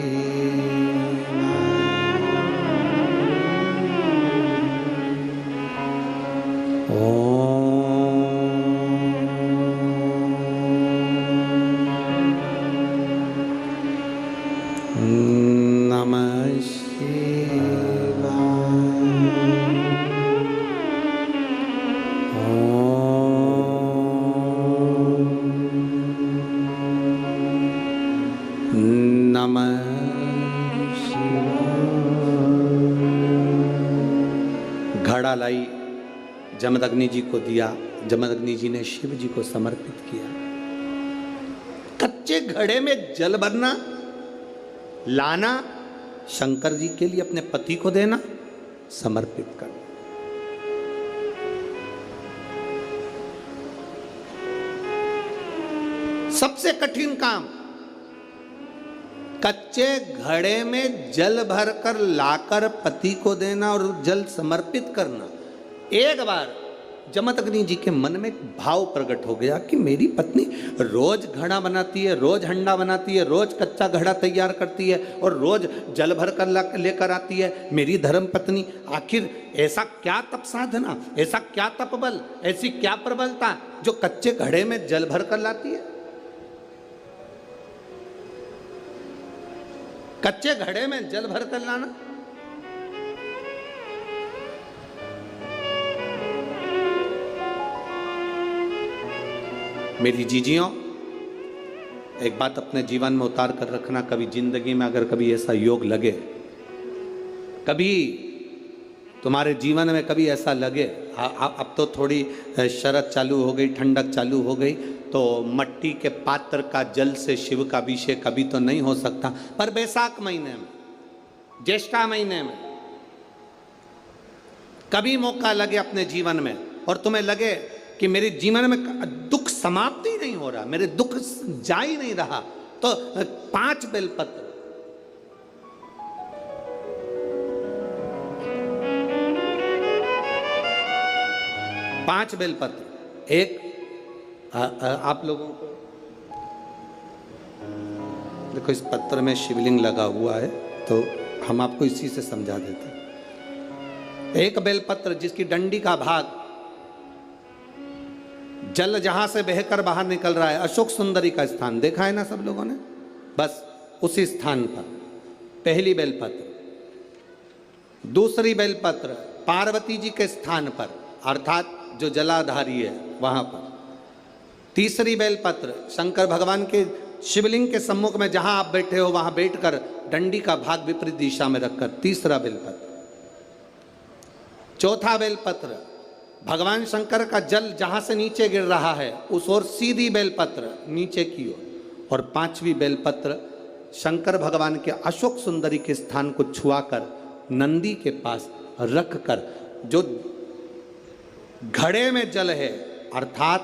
घड़ा लाई, जमदग्नि जी को दिया, जमदग्नि जी ने शिव जी को समर्पित किया। कच्चे घड़े में जल भरना, लाना, शंकर जी के लिए अपने पति को देना, समर्पित करना। सबसे कठिन काम, कच्चे घड़े में जल भरकर लाकर पति को देना और जल समर्पित करना। एक बार जमदग्नि जी के मन में एक भाव प्रकट हो गया कि मेरी पत्नी रोज घड़ा बनाती है, रोज हंडा बनाती है, रोज कच्चा घड़ा तैयार करती है और रोज जल भर कर लेकर आती है। मेरी धर्म पत्नी, आखिर ऐसा क्या तप साधना, ऐसा क्या तप बल, ऐसी क्या प्रबलता जो कच्चे घड़े में जल भर कर लाती है? कच्चे घड़े में जल भर कर लाना। मेरी जीजियों, एक बात अपने जीवन में उतार कर रखना, कभी जिंदगी में अगर कभी ऐसा योग लगे, कभी तुम्हारे जीवन में कभी ऐसा लगे, अब तो थोड़ी शरद चालू हो गई, ठंडक चालू हो गई, तो मट्टी के पात्र का जल से शिव का अभिषेक कभी तो नहीं हो सकता, पर बैसाख महीने में, ज्येष्ठा महीने में कभी मौका लगे अपने जीवन में और तुम्हें लगे कि मेरे जीवन में दुख समाप्त ही नहीं हो रहा, मेरे दुख जा ही नहीं रहा, तो 5 बेलपत्र, पांच बेलपत्र, एक आप लोगों को देखो, इस पत्र में शिवलिंग लगा हुआ है, तो हम आपको इसी से समझा देते हैं। एक बेलपत्र जिसकी डंडी का भाग जल जहां से बहकर बाहर निकल रहा है, अशोक सुंदरी का स्थान देखा है ना सब लोगों ने, बस उसी स्थान पर पहली बेलपत्र। दूसरी बेलपत्र पार्वती जी के स्थान पर, अर्थात जो जलाधारी है वहां पर। तीसरी बेलपत्र शंकर भगवान के शिवलिंग के सम्मुख में जहां आप बैठे हो वहां बैठकर डंडी का भाग विपरीत दिशा में रखकर, तीसरा बेलपत्र। चौथा बेलपत्र भगवान शंकर का जल जहां से नीचे गिर रहा है उस ओर सीधी बेलपत्र नीचे की ओर। और पांचवी बेलपत्र शंकर भगवान के अशोक सुंदरी के स्थान को छुआकर नंदी के पास रखकर, जो घड़े में जल है अर्थात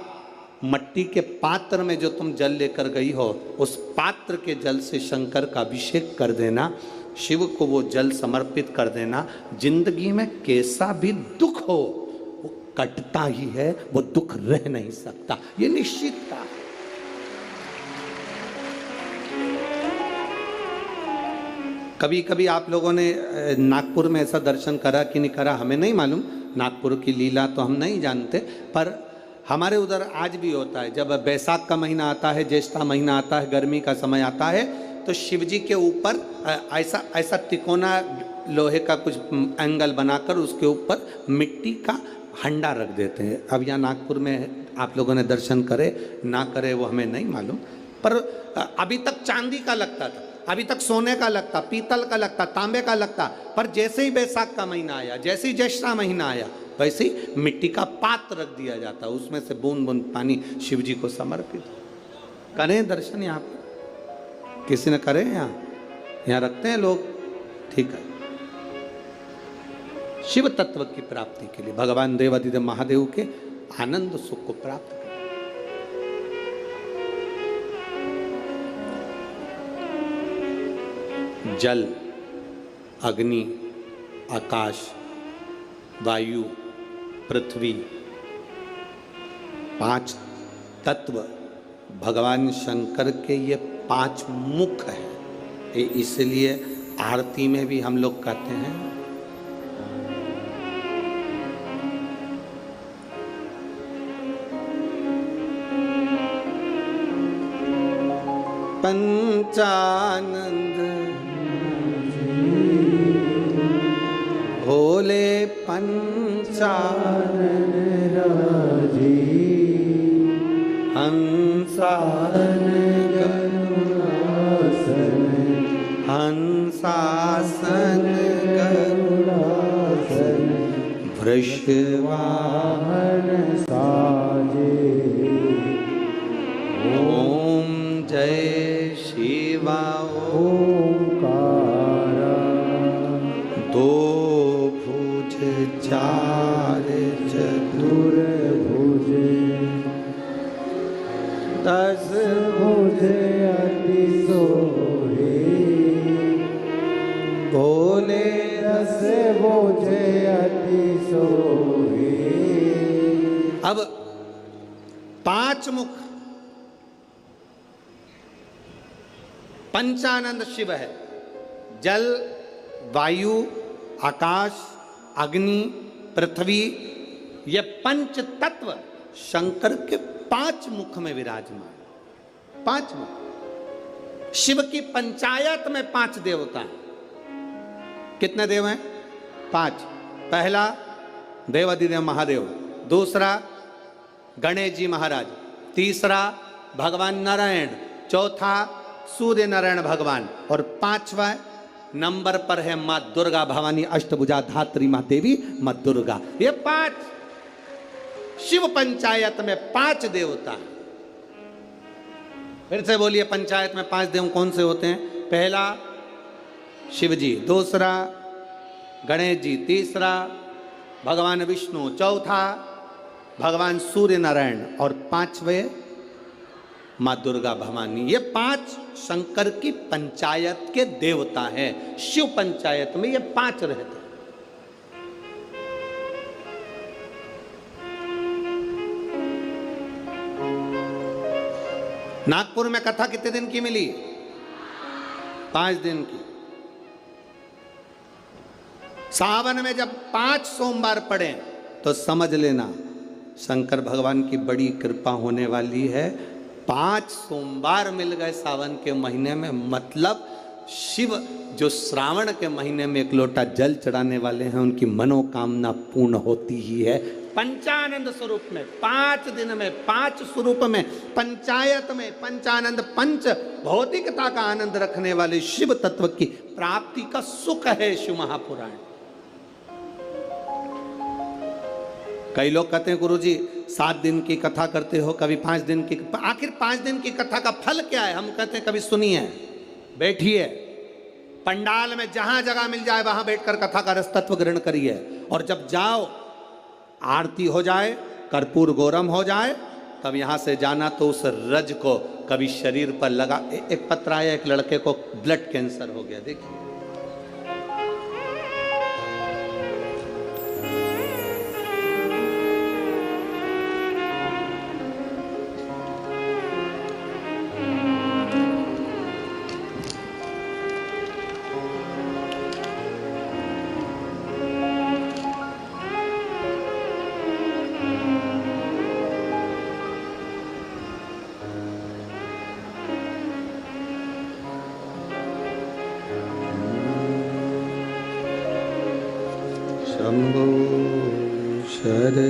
मट्टी के पात्र में जो तुम जल लेकर गई हो, उस पात्र के जल से शंकर का अभिषेक कर देना, शिव को वो जल समर्पित कर देना। जिंदगी में कैसा भी दुख हो वो कटता ही है, वो दुख रह नहीं सकता, ये निश्चित था। कभी कभी आप लोगों ने नागपुर में ऐसा दर्शन करा कि नहीं करा हमें नहीं मालूम, नागपुर की लीला तो हम नहीं जानते, पर हमारे उधर आज भी होता है। जब बैसाख का महीना आता है, ज्येष्ठा महीना आता है, गर्मी का समय आता है, तो शिव जी के ऊपर ऐसा ऐसा तिकोना लोहे का कुछ एंगल बनाकर उसके ऊपर मिट्टी का हंडा रख देते हैं। अब यहाँ नागपुर में आप लोगों ने दर्शन करे ना करे वो हमें नहीं मालूम, पर अभी तक चांदी का लगता था, अभी तक सोने का लगता, पीतल का लगता, तांबे का लगता, पर जैसे ही बैसाख का महीना आया, जैसे ही ज्येष्ठा महीना आया, वैसे ही मिट्टी का पात्र रख दिया जाता, उसमें से बूंद बूंद पानी शिव जी को समर्पित। करें दर्शन यहाँ पर, किसी ने करे यहाँ रखते हैं लोग, ठीक है। शिव तत्व की प्राप्ति के लिए भगवान देवादिदेव महादेव के आनंद सुख को प्राप्त करें। जल, अग्नि, आकाश, वायु, पृथ्वी, 5 तत्व भगवान शंकर के ये 5 मुख है। इसलिए आरती में भी हम लोग कहते हैं पंचानंद भोले पंचानन राजी, हंसासन करुणासन, हंसासन करुणासन, वृषवाहन साजे। ओम जय शिवा ओंकारा, 2 भुज 4 चतुर्भुज, 10 भुज अति सोहे, भोले 10 भुज अति सोहे। अब 5 मुख पंचानंद शिव है। जल, वायु, आकाश, अग्नि, पृथ्वी, ये 5 तत्व शंकर के 5 मुख में विराजमान। 5 मुख। शिव की पंचायत में 5 देवता हैं। कितने देव हैं? 5। पहला देवादिदेव महादेव, दूसरा गणेश जी महाराज, तीसरा भगवान नारायण, चौथा सूर्य नारायण भगवान, और पांचवा नंबर पर है माँ दुर्गा भवानी अष्टभुजा धात्री माँ देवी माँ दुर्गा। ये 5 शिव पंचायत में 5 देवता। फिर से बोलिए, पंचायत में 5 देव कौन से होते हैं? पहला शिव जी, दूसरा गणेश जी, तीसरा भगवान विष्णु, चौथा भगवान सूर्य नारायण, और 5वें माँ दुर्गा भवानी। ये 5 शंकर की पंचायत के देवता हैं। शिव पंचायत में ये 5 रहते हैं। नागपुर में कथा कितने दिन की मिली? 5 दिन की। सावन में जब 5 सोमवार पड़े तो समझ लेना शंकर भगवान की बड़ी कृपा होने वाली है। 5 सोमवार मिल गए सावन के महीने में, मतलब शिव जो श्रावण के महीने में 1 लोटा जल चढ़ाने वाले हैं उनकी मनोकामना पूर्ण होती ही है। पंचानंद स्वरूप में 5 दिन में 5 स्वरूप में पंचायत में पंचानंद पंच भौतिकता का आनंद रखने वाले शिव तत्व की प्राप्ति का सुख है शिव महापुराण। कई लोग कहते हैं गुरुजी 7 दिन की कथा करते हो, कभी 5 दिन की, आखिर 5 दिन की कथा का फल क्या है? हम कहते हैं कभी सुनिए, बैठिए, पंडाल में जहां जगह मिल जाए वहां बैठकर कथा का रस तत्व ग्रहण करिए, और जब जाओ आरती हो जाए, कर्पूर गौरम हो जाए, तब यहां से जाना तो उस रज को कभी शरीर पर लगा। एक पत्र आया, एक लड़के को ब्लड कैंसर हो गया, देखिए। शंभो शरणे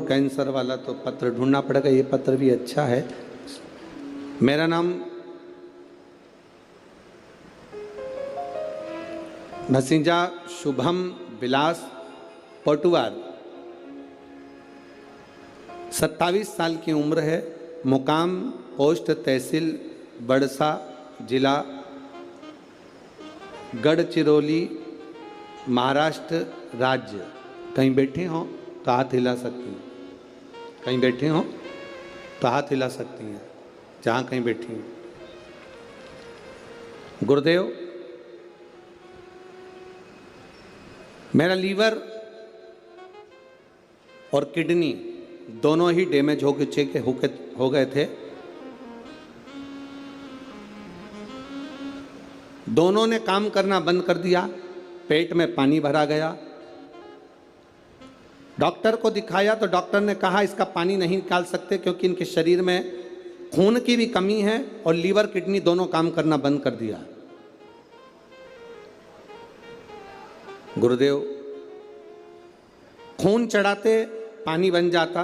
कैंसर वाला तो पत्र ढूंढना पड़ेगा। ये पत्र भी अच्छा है। मेरा नाम भसीजा शुभम विलास पटुआर, 27 साल की उम्र है। मुकाम पोस्ट तहसील बड़सा, जिला गढ़चिरौली, महाराष्ट्र राज्य। कहीं बैठे हो तो हाथ हिला सकती हैं, कहीं बैठे हो तो हाथ हिला सकती हैं, जहाँ कहीं बैठी हैं। गुरुदेव, मेरा लीवर और किडनी दोनों ही डैमेज हो गए थे। दोनों ने काम करना बंद कर दिया, पेट में पानी भरा गया। डॉक्टर को दिखाया तो डॉक्टर ने कहा इसका पानी नहीं निकाल सकते क्योंकि इनके शरीर में खून की भी कमी है और लीवर किडनी दोनों काम करना बंद कर दिया। गुरुदेव, खून चढ़ाते पानी बन जाता,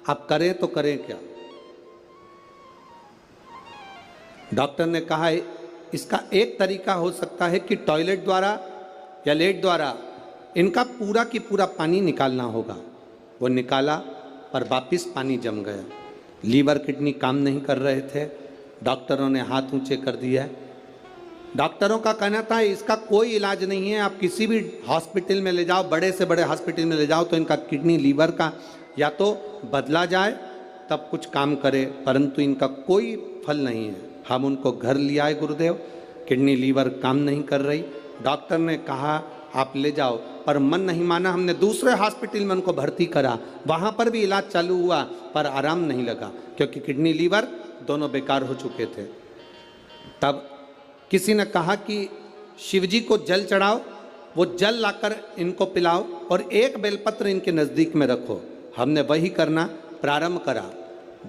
अब करें तो करें क्या? डॉक्टर ने कहा इसका एक तरीका हो सकता है कि टॉयलेट द्वारा या लेट द्वारा इनका पूरा की पूरा पानी निकालना होगा। वो निकाला पर वापिस पानी जम गया। लीवर किडनी काम नहीं कर रहे थे। डॉक्टरों ने हाथ ऊंचे कर दिया। डॉक्टरों का कहना था इसका कोई इलाज नहीं है, आप किसी भी हॉस्पिटल में ले जाओ, बड़े से बड़े हॉस्पिटल में ले जाओ तो इनका किडनी लीवर का या तो बदला जाए तब कुछ काम करे, परंतु इनका कोई फल नहीं है। हम उनको घर ले आए गुरुदेव, किडनी लीवर काम नहीं कर रही। डॉक्टर ने कहा आप ले जाओ पर मन नहीं माना। हमने दूसरे हॉस्पिटल में उनको भर्ती करा, वहाँ पर भी इलाज चालू हुआ पर आराम नहीं लगा, क्योंकि किडनी लीवर दोनों बेकार हो चुके थे। तब किसी ने कहा कि शिव जी को जल चढ़ाओ, वो जल लाकर इनको पिलाओ और एक बेलपत्र इनके नज़दीक में रखो। हमने वही करना प्रारंभ करा।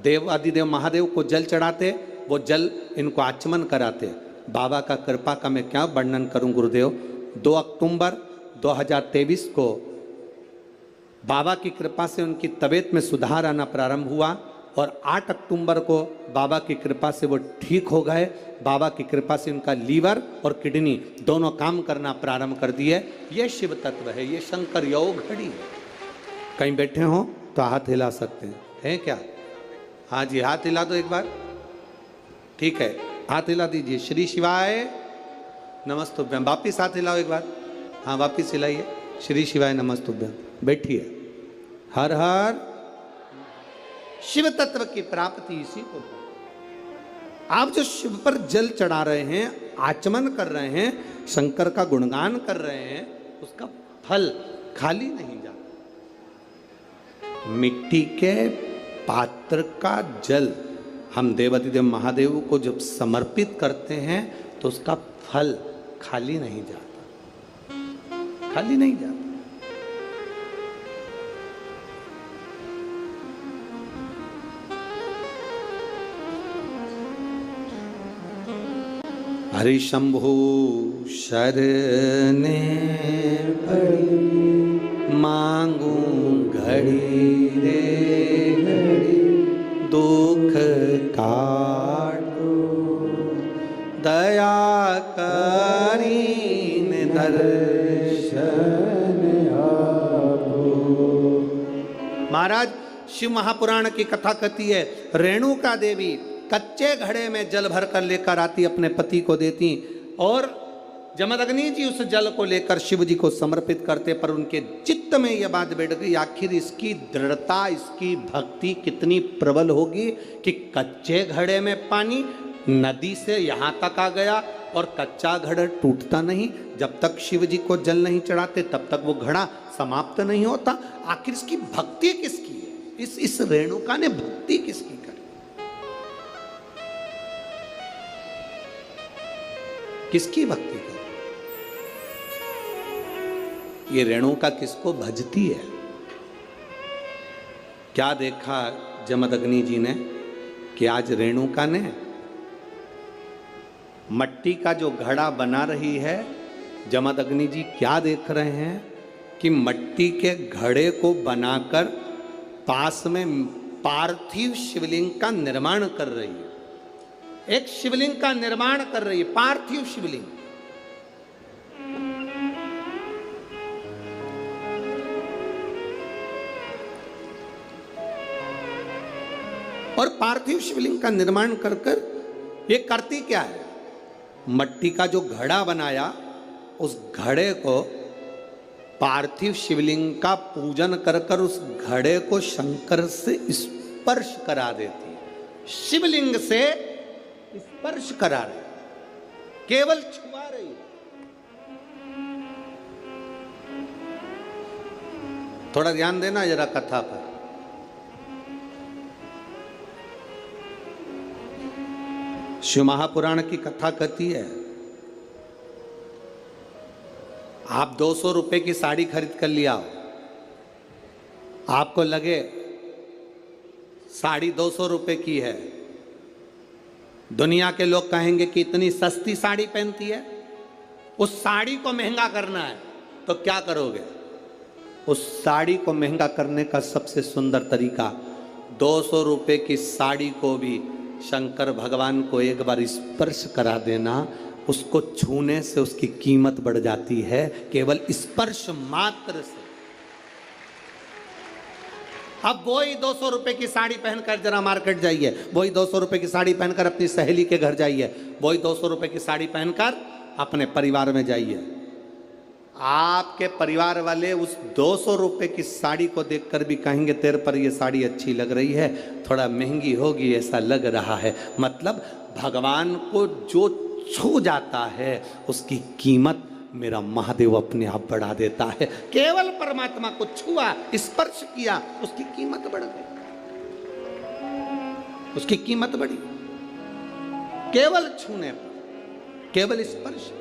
देव आदिदेव महादेव को जल चढ़ाते, वो जल इनको आचमन कराते। बाबा का कृपा का मैं क्या वर्णन करूं गुरुदेव। 2 अक्टूबर 2023 को बाबा की कृपा से उनकी तबीयत में सुधार आना प्रारंभ हुआ और 8 अक्टूबर को बाबा की कृपा से वो ठीक हो गए। बाबा की कृपा से उनका लीवर और किडनी दोनों काम करना प्रारंभ कर दिए। ये शिव तत्व है, ये शंकर योग घड़ी है। कहीं बैठे हो तो हाथ हिला सकते हैं क्या? हाँ जी, हाथ हिला दो एक बार। ठीक है, हाथ हिला दीजिए। श्री शिवाय नमस्तुभ्यम। वापिस हाथ हिलाओ एक बार। हाँ, वापिस हिलाइए। श्री शिवाय नमस्तुभ्यम। बैठिए। हर हर। शिव तत्व की प्राप्ति इसी को। आप जो शिव पर जल चढ़ा रहे हैं, आचमन कर रहे हैं, शंकर का गुणगान कर रहे हैं, उसका फल खाली नहीं जाता। मिट्टी के पात्र का जल हम देवादिदेव महादेव को जब समर्पित करते हैं तो उसका फल खाली नहीं जाता, खाली नहीं जाता। हरि शंभु शरणे पड़ी, मांगू घड़ी रे घड़ी, दुख काटो दया करीन दर्शन आपो। महाराज, शिव महापुराण की कथा कहती है, रेणुका देवी कच्चे घड़े में जल भर कर लेकर आती, अपने पति को देती और जमदग्नि जी उस जल को लेकर शिव जी को समर्पित करते। पर उनके चित्त में यह बात बैठ गई, आखिर इसकी दृढ़ता, इसकी भक्ति कितनी प्रबल होगी कि कच्चे घड़े में पानी नदी से यहाँ तक आ गया और कच्चा घड़ा टूटता नहीं। जब तक शिव जी को जल नहीं चढ़ाते तब तक वो घड़ा समाप्त नहीं होता। आखिर इसकी भक्ति किसकी है? इस रेणुका ने भक्ति किसकी करी? किसकी भक्ति करी? ये रेणुका किसको भजती है? क्या देखा जमदग्नि जी ने कि आज रेणुका ने मट्टी का जो घड़ा बना रही है, जमदग्नि जी क्या देख रहे हैं कि मट्टी के घड़े को बनाकर पास में पार्थिव शिवलिंग का निर्माण कर रही है। एक शिवलिंग का निर्माण कर रही है, पार्थिव शिवलिंग। और पार्थिव शिवलिंग का निर्माण कर कर ये करती क्या है? मट्टी का जो घड़ा बनाया, उस घड़े को पार्थिव शिवलिंग का पूजन कर कर उस घड़े को शंकर से स्पर्श करा देती है। शिवलिंग से स्पर्श करा रही, केवल छुआ रही। थोड़ा ध्यान देना जरा कथा पर। शिव महापुराण की कथा कहती है, आप 200 रुपए की साड़ी खरीद कर लिया, आपको लगे साड़ी 200 रुपए की है, दुनिया के लोग कहेंगे कि इतनी सस्ती साड़ी पहनती है। उस साड़ी को महंगा करना है तो क्या करोगे? उस साड़ी को महंगा करने का सबसे सुंदर तरीका, 200 रुपए की साड़ी को भी शंकर भगवान को एक बार स्पर्श करा देना। उसको छूने से उसकी कीमत बढ़ जाती है, केवल स्पर्श मात्र से। अब वही 200 रुपए की साड़ी पहनकर जरा मार्केट जाइए, वही 200 रुपए की साड़ी पहनकर अपनी सहेली के घर जाइए, वही 200 रुपए की साड़ी पहनकर अपने परिवार में जाइए। आपके परिवार वाले उस 200 रुपए की साड़ी को देखकर भी कहेंगे तेरे पर ये साड़ी अच्छी लग रही है, थोड़ा महंगी होगी ऐसा लग रहा है। मतलब भगवान को जो छू जाता है उसकी कीमत मेरा महादेव अपने आप बढ़ा देता है। केवल परमात्मा को छुआ, स्पर्श किया, उसकी कीमत बढ़ गई, उसकी कीमत बढ़ी। केवल छूने पर, केवल स्पर्श।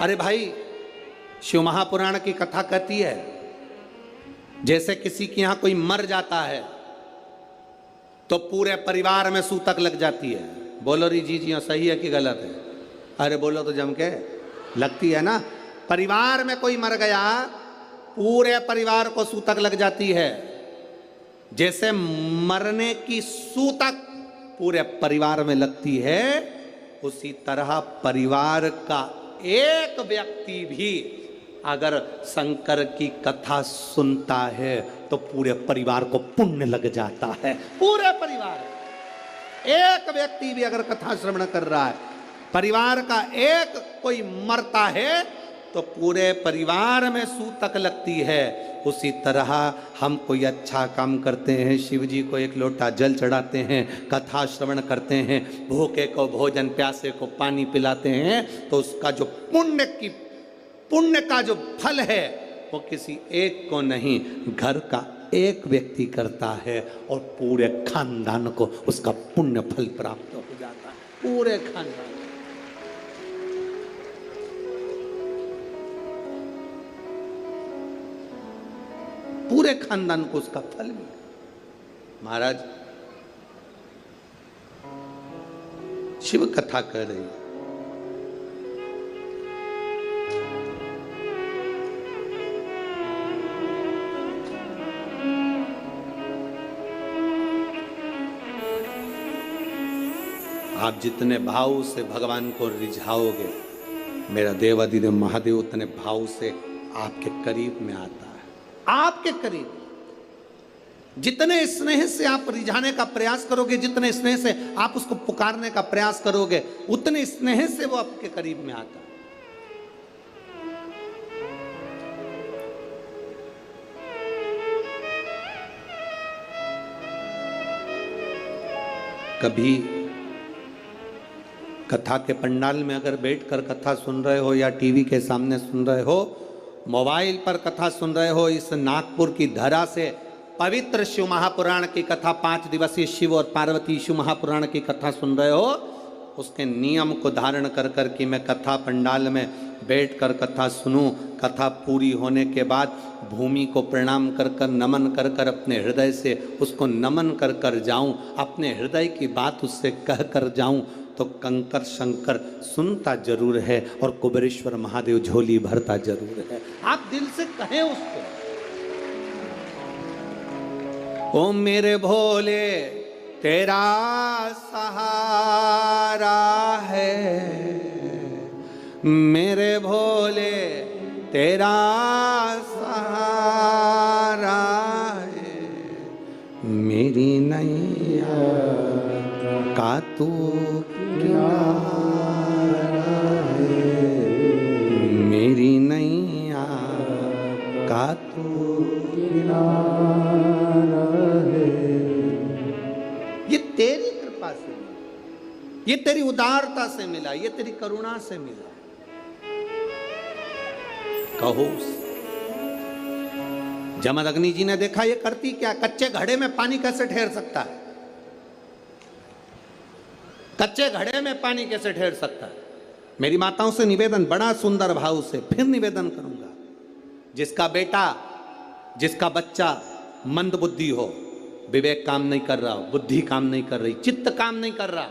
अरे भाई, शिव महापुराण की कथा कहती है, जैसे किसी के यहां कोई मर जाता है तो पूरे परिवार में सूतक लग जाती है। बोलो री जी जी सही है कि गलत है? अरे बोलो तो जम के, लगती है ना। परिवार में कोई मर गया, पूरे परिवार को सूतक लग जाती है। जैसे मरने की सूतक पूरे परिवार में लगती है, उसी तरह परिवार का एक व्यक्ति भी अगर शंकर की कथा सुनता है तो पूरे परिवार को पुण्य लग जाता है। पूरे परिवार, एक व्यक्ति भी अगर कथा श्रवण कर रहा है, परिवार का एक कोई मरता है तो पूरे परिवार में सूतक लगती है। उसी तरह हम कोई अच्छा काम करते हैं, शिव जी को एक लोटा जल चढ़ाते हैं, कथा श्रवण करते हैं, भूखे को भोजन, प्यासे को पानी पिलाते हैं, तो उसका जो पुण्य का जो फल है वो किसी एक को नहीं, घर का एक व्यक्ति करता है और पूरे खानदान को उसका पुण्य फल प्राप्त हो जाता है। पूरे खानदान, पूरे खानदान को उसका फल मिला। महाराज शिव कथा कर रही है, आप जितने भाव से भगवान को रिझाओगे, मेरा देवाधिदेव महादेव उतने भाव से आपके करीब में आता है। आपके करीब जितने स्नेह से आप रिझाने का प्रयास करोगे, जितने स्नेह से आप उसको पुकारने का प्रयास करोगे, उतने स्नेह से वो आपके करीब में आता है। कभी कथा के पंडाल में अगर बैठकर कथा सुन रहे हो, या टीवी के सामने सुन रहे हो, मोबाइल पर कथा सुन रहे हो, इस नागपुर की धरा से पवित्र शिव महापुराण की कथा, 5 दिवसीय शिव और पार्वती शिव महापुराण की कथा सुन रहे हो, उसके नियम को धारण कर कर कि मैं कथा पंडाल में बैठकर कथा सुनूं, कथा पूरी होने के बाद भूमि को प्रणाम कर कर, नमन कर कर, अपने हृदय से उसको नमन कर कर जाऊं, अपने हृदय की बात उससे कह कर जाऊं, तो कंकर शंकर सुनता जरूर है और कुबेरेश्वर महादेव झोली भरता जरूर है। आप दिल से कहें उसको, ओ मेरे भोले तेरा सहारा है, मेरे भोले तेरा सहारा है, मेरी नैया का तू किनारा है, मेरी नैया का तू किनारा है। ये तेरी कृपा से मिला, ये तेरी उदारता से मिला, ये तेरी करुणा से मिला। कहो जमदग्नि जी ने देखा ये करती क्या, कच्चे घड़े में पानी कैसे ठहर सकता है, कच्चे घड़े में पानी कैसे ठहर सकता है। मेरी माताओं से निवेदन, बड़ा सुंदर भाव से फिर निवेदन करूंगा, जिसका बेटा, जिसका बच्चा मंद बुद्धि हो, विवेक काम नहीं कर रहा, बुद्धि काम नहीं कर रही, चित्त काम नहीं कर रहा,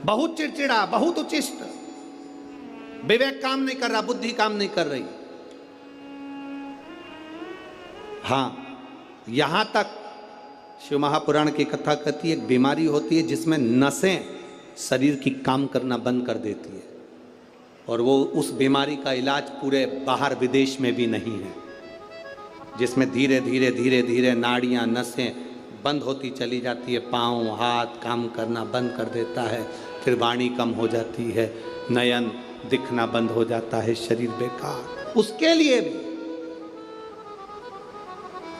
बहुत चिड़चिड़ा, बहुत उचिष्ट, विवेक काम नहीं कर रहा, बुद्धि काम नहीं कर रही। हां, यहां तक शिव महापुराण की कथा कहती है, एक बीमारी होती है जिसमें नसें शरीर की काम करना बंद कर देती है, और वो उस बीमारी का इलाज पूरे बाहर विदेश में भी नहीं है, जिसमें धीरे धीरे धीरे धीरे नाड़ियां, नसें बंद होती चली जाती है, पाँव हाथ काम करना बंद कर देता है, फिर वाणी कम हो जाती है, नयन दिखना बंद हो जाता है, शरीर बेकार। उसके लिए भी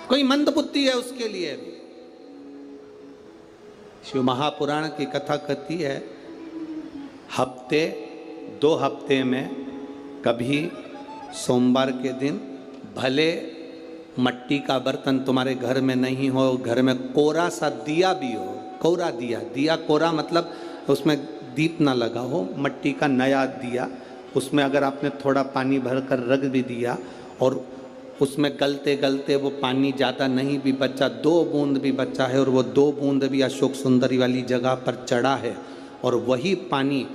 कोई मंद बुद्धि है उसके लिए भी। शिव महापुराण की कथा कहती है, हफ्ते 2 हफ्ते में कभी सोमवार के दिन भले मट्टी का बर्तन तुम्हारे घर में नहीं हो, घर में कोरा सा दिया भी हो, कोरा दिया, दिया कोरा मतलब उसमें दीप ना लगा हो, मट्टी का नया दिया, उसमें अगर आपने थोड़ा पानी भरकर रख भी दिया और उसमें गलते गलते वो पानी ज़्यादा नहीं भी बचा, 2 बूंद भी बचा है और वो 2 बूंद भी अशोक सुंदरी वाली जगह पर चढ़ा है, और वही पानी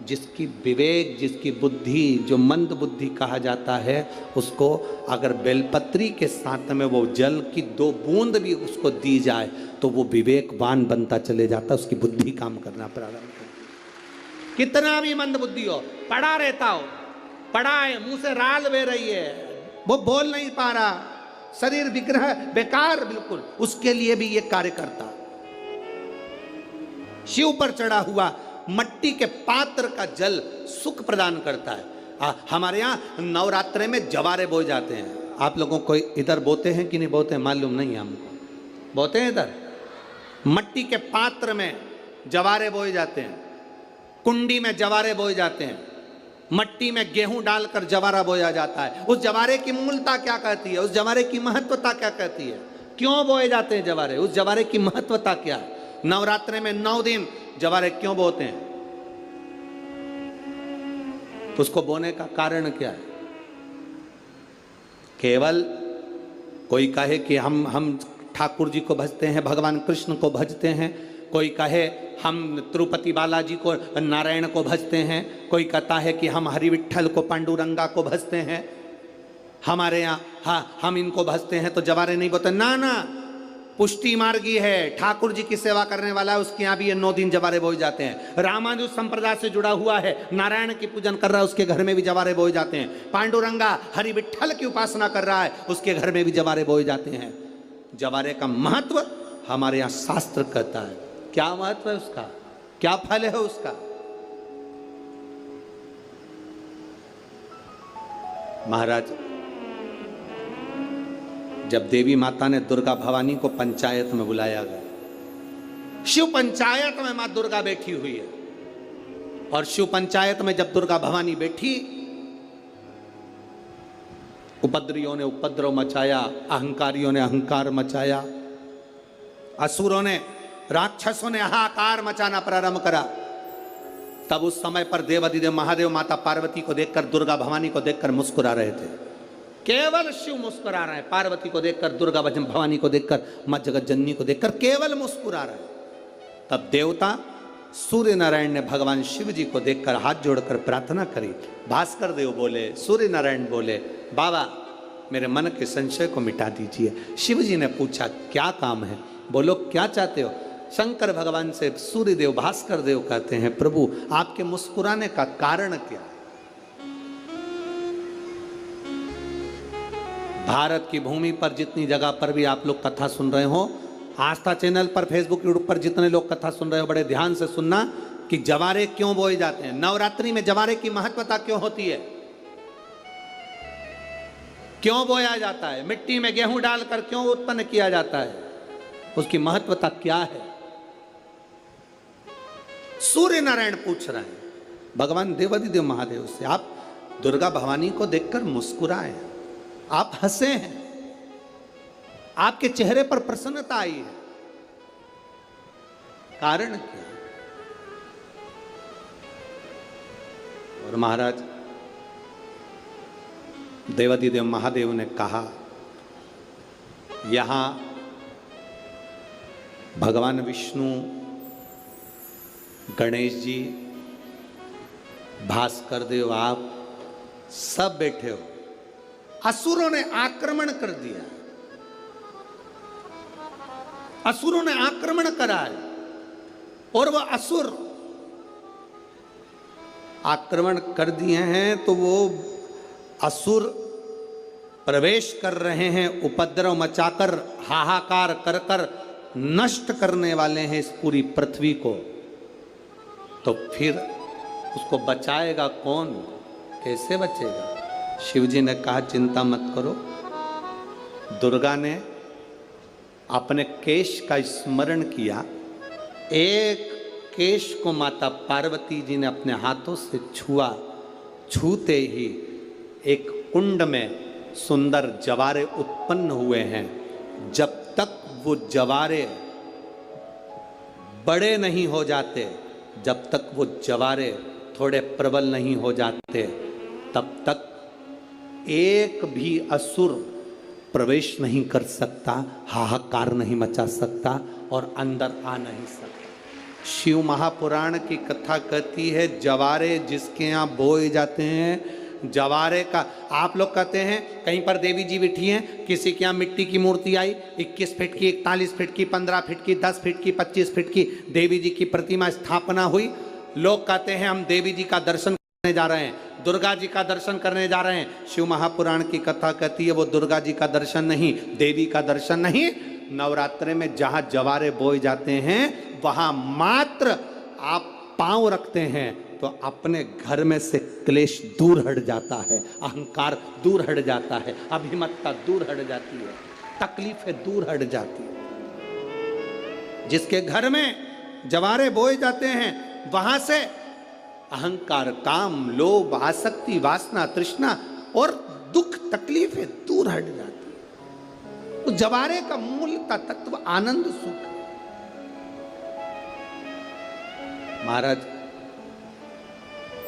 जिसकी विवेक, जिसकी बुद्धि, जो मंद बुद्धि कहा जाता है, उसको अगर बेलपत्री के साथ में वो जल की 2 बूंद भी उसको दी जाए तो वो विवेकवान बनता चले जाता, उसकी बुद्धि काम करना प्रारंभ कर। कितना भी मंद बुद्धि हो, पड़ा रहता हो, पड़ा है, मुंह से राल बह रही है, वो बोल नहीं पा रहा, शरीर विग्रह बेकार बिल्कुल, उसके लिए भी ये कार्य करता। शिव पर चढ़ा हुआ मट्टी के पात्र का जल सुख प्रदान करता है। हमारे यहाँ नवरात्रे में जवारे बोए जाते हैं। आप लोगों को इधर बोते हैं कि नहीं बोते हैं मालूम नहीं है हमको, बोते हैं इधर। मट्टी के पात्र में जवारे बोए जाते हैं, कुंडी में जवारे बोए जाते हैं, मट्टी में गेहूं डालकर जवारा बोया जाता है। उस जवारे की मूलता क्या कहती है, उस जवारे की महत्वता क्या कहती है, क्यों बोए जाते हैं जवारे, उस जवारे की महत्वता क्या है? नवरात्रे में 9 दिन जवारे क्यों बोते हैं, तो उसको बोने का कारण क्या है? केवल कोई कहे कि हम ठाकुर जी को भजते हैं, भगवान कृष्ण को भजते हैं, कोई कहे हम तिरुपति बालाजी को, नारायण को भजते हैं, कोई कहता है कि हम हरि विट्ठल को, पांडुरंगा को भजते हैं, हमारे यहाँ हाँ हम इनको भजते हैं तो जवारे नहीं बोते। ना ना, पुष्टि मार्गी है, ठाकुर जी की सेवा करने वाला है, उसके यहाँ भी ये 9 दिन जवारे बोए जाते हैं। रामानुज संप्रदाय से जुड़ा हुआ है, नारायण की पूजन कर रहा है, उसके घर में भी जवारे बोए जाते हैं। पांडुरंगा हरि विट्ठल की उपासना कर रहा है, उसके घर में भी जवारे बोए जाते हैं। जवारे का महत्व हमारे यहाँ शास्त्र कहता है। क्या महत्व है उसका, क्या फल है उसका? महाराज, जब देवी माता ने दुर्गा भवानी को पंचायत में बुलाया गया, शिव पंचायत में मां दुर्गा बैठी हुई है, और शिव पंचायत में जब दुर्गा भवानी बैठी, उपद्रवियों ने उपद्रव मचाया, अहंकारियों ने अहंकार मचाया, असुरों ने, राक्षसों ने हाहाकार मचाना प्रारंभ करा। तब उस समय पर देवाधिदेव महादेव माता पार्वती को देखकर, दुर्गा भवानी को देखकर मुस्कुरा रहे थे। केवल शिव मुस्कुरा रहे हैं, पार्वती को देखकर, दुर्गा भवानी को देखकर, मां जगत जननी को देखकर केवल मुस्कुरा रहे हैं। तब देवता सूर्य नारायण ने भगवान शिव जी को देखकर हाथ जोड़कर प्रार्थना करी। भास्कर देव बोले, सूर्य नारायण बोले, बाबा मेरे मन के संशय को मिटा दीजिए। शिव जी ने पूछा क्या काम है, बोलो क्या चाहते हो? शंकर भगवान से सूर्य देव, भास्कर देव कहते हैं, प्रभु आपके मुस्कुराने का कारण क्या है? भारत की भूमि पर जितनी जगह पर भी आप लोग कथा सुन रहे हो, आस्था चैनल पर, फेसबुक, यूट्यूब पर जितने लोग कथा सुन रहे हो, बड़े ध्यान से सुनना कि जवारे क्यों बोए जाते हैं, नवरात्रि में जवारे की महत्वता क्यों होती है, क्यों बोया जाता है, मिट्टी में गेहूं डालकर क्यों उत्पन्न किया जाता है, उसकी महत्वता क्या है? सूर्य नारायण पूछ रहे हैं भगवान देवाधिदेव महादेव से। आप दुर्गा भवानी को देखकर मुस्कुराए, आप हंसे हैं, आपके चेहरे पर प्रसन्नता आई है, कारण क्या? और महाराज देवाधिदेव महादेव ने कहा, यहां भगवान विष्णु, गणेश जी, भास्कर देव, आप सब बैठे हो। असुरों ने आक्रमण कर दिया, असुरों ने आक्रमण करा है, और वह असुर आक्रमण कर दिए हैं तो वो असुर प्रवेश कर रहे हैं, उपद्रव मचाकर, हाहाकार कर कर नष्ट करने वाले हैं इस पूरी पृथ्वी को। तो फिर उसको बचाएगा कौन, कैसे बचेगा? शिव जी ने कहा चिंता मत करो, दुर्गा ने अपने केश का स्मरण किया। एक केश को माता पार्वती जी ने अपने हाथों से छुआ। छूते ही एक कुंड में सुंदर जवारे उत्पन्न हुए हैं। जब तक वो जवारे बड़े नहीं हो जाते, जब तक वो जवारे थोड़े प्रबल नहीं हो जाते, तब तक एक भी असुर प्रवेश नहीं कर सकता, हाहाकार नहीं मचा सकता और अंदर आ नहीं सकता। शिव महापुराण की कथा कहती है, जवारे जिसके यहाँ बोए जाते हैं, जवारे का आप लोग कहते हैं कहीं पर देवी जी बैठी हैं, किसी के यहाँ मिट्टी की मूर्ति आई 21 फीट की, 41 फीट की, 15 फीट की, 10 फीट की, 25 फीट की देवी जी की प्रतिमा स्थापना हुई। लोग कहते हैं हम देवी जी का दर्शन करने जा रहे हैं, दुर्गा जी का दर्शन करने जा रहे हैं। शिव महापुराण की कथा कहती है वो दुर्गा जी का दर्शन नहीं, देवी का दर्शन नहीं। नवरात्रे में जहां जवारे बोए जाते हैं वहां मात्र आप पांव रखते हैं तो अपने घर में से क्लेश दूर हट जाता है, अहंकार दूर हट जाता है, अभिमतता दूर हट जाती है, तकलीफें दूर हट जाती है। जिसके घर में जवारे बोए जाते हैं वहां से अहंकार, काम, लोभ, आसक्ति, वासना, तृष्णा और दुख, तकलीफें दूर हट जाती है। तो जवारे का मूल का तत्व आनंद, सुख है। महाराज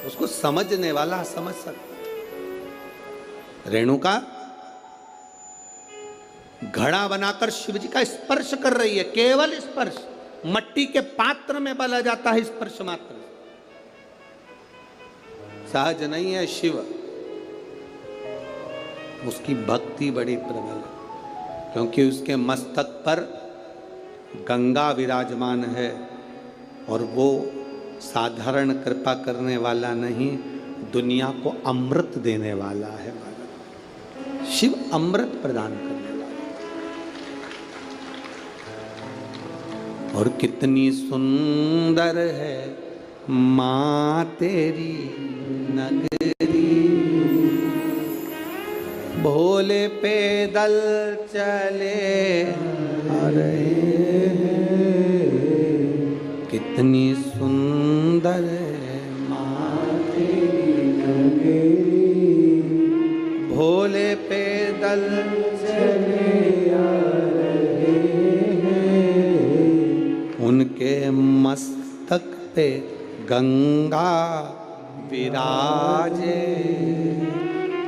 उसको समझने वाला समझ सकता। रेणुका घड़ा बनाकर शिव जी का स्पर्श कर रही है, केवल स्पर्श, मट्टी के पात्र में बला जाता है स्पर्श मात्र, सहज नहीं है। शिव उसकी भक्ति बड़ी प्रबल है क्योंकि उसके मस्तक पर गंगा विराजमान है और वो साधारण कृपा करने वाला नहीं, दुनिया को अमृत देने वाला है। शिव अमृत प्रदान करने वाला। और कितनी सुंदर है माँ तेरी नगरी, भोले पैदल चले आ रहे हैं। कितनी सुंदर है माँ तेरी नगरी, भोले पैदल चले आ रहे हैं। उनके मस्तक पे गंगा विराजे,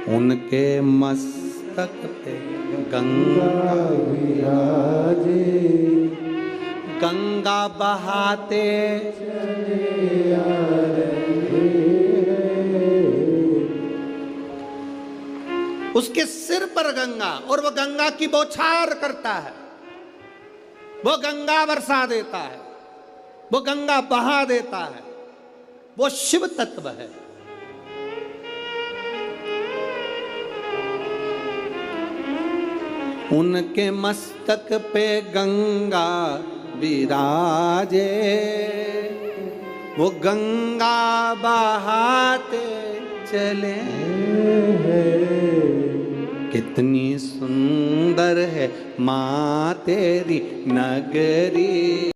उनके मस्तक पे गंगा विराजे। गंगा बहाते चले आ रहे हैं। उसके सिर पर गंगा, और वो गंगा की बौछार करता है, वो गंगा बरसा देता है, वो गंगा बहा देता है। वो शिव तत्व है। उनके मस्तक पे गंगा विराजे, वो गंगा बहाते चले हैं। कितनी सुंदर है माँ तेरी नगरी।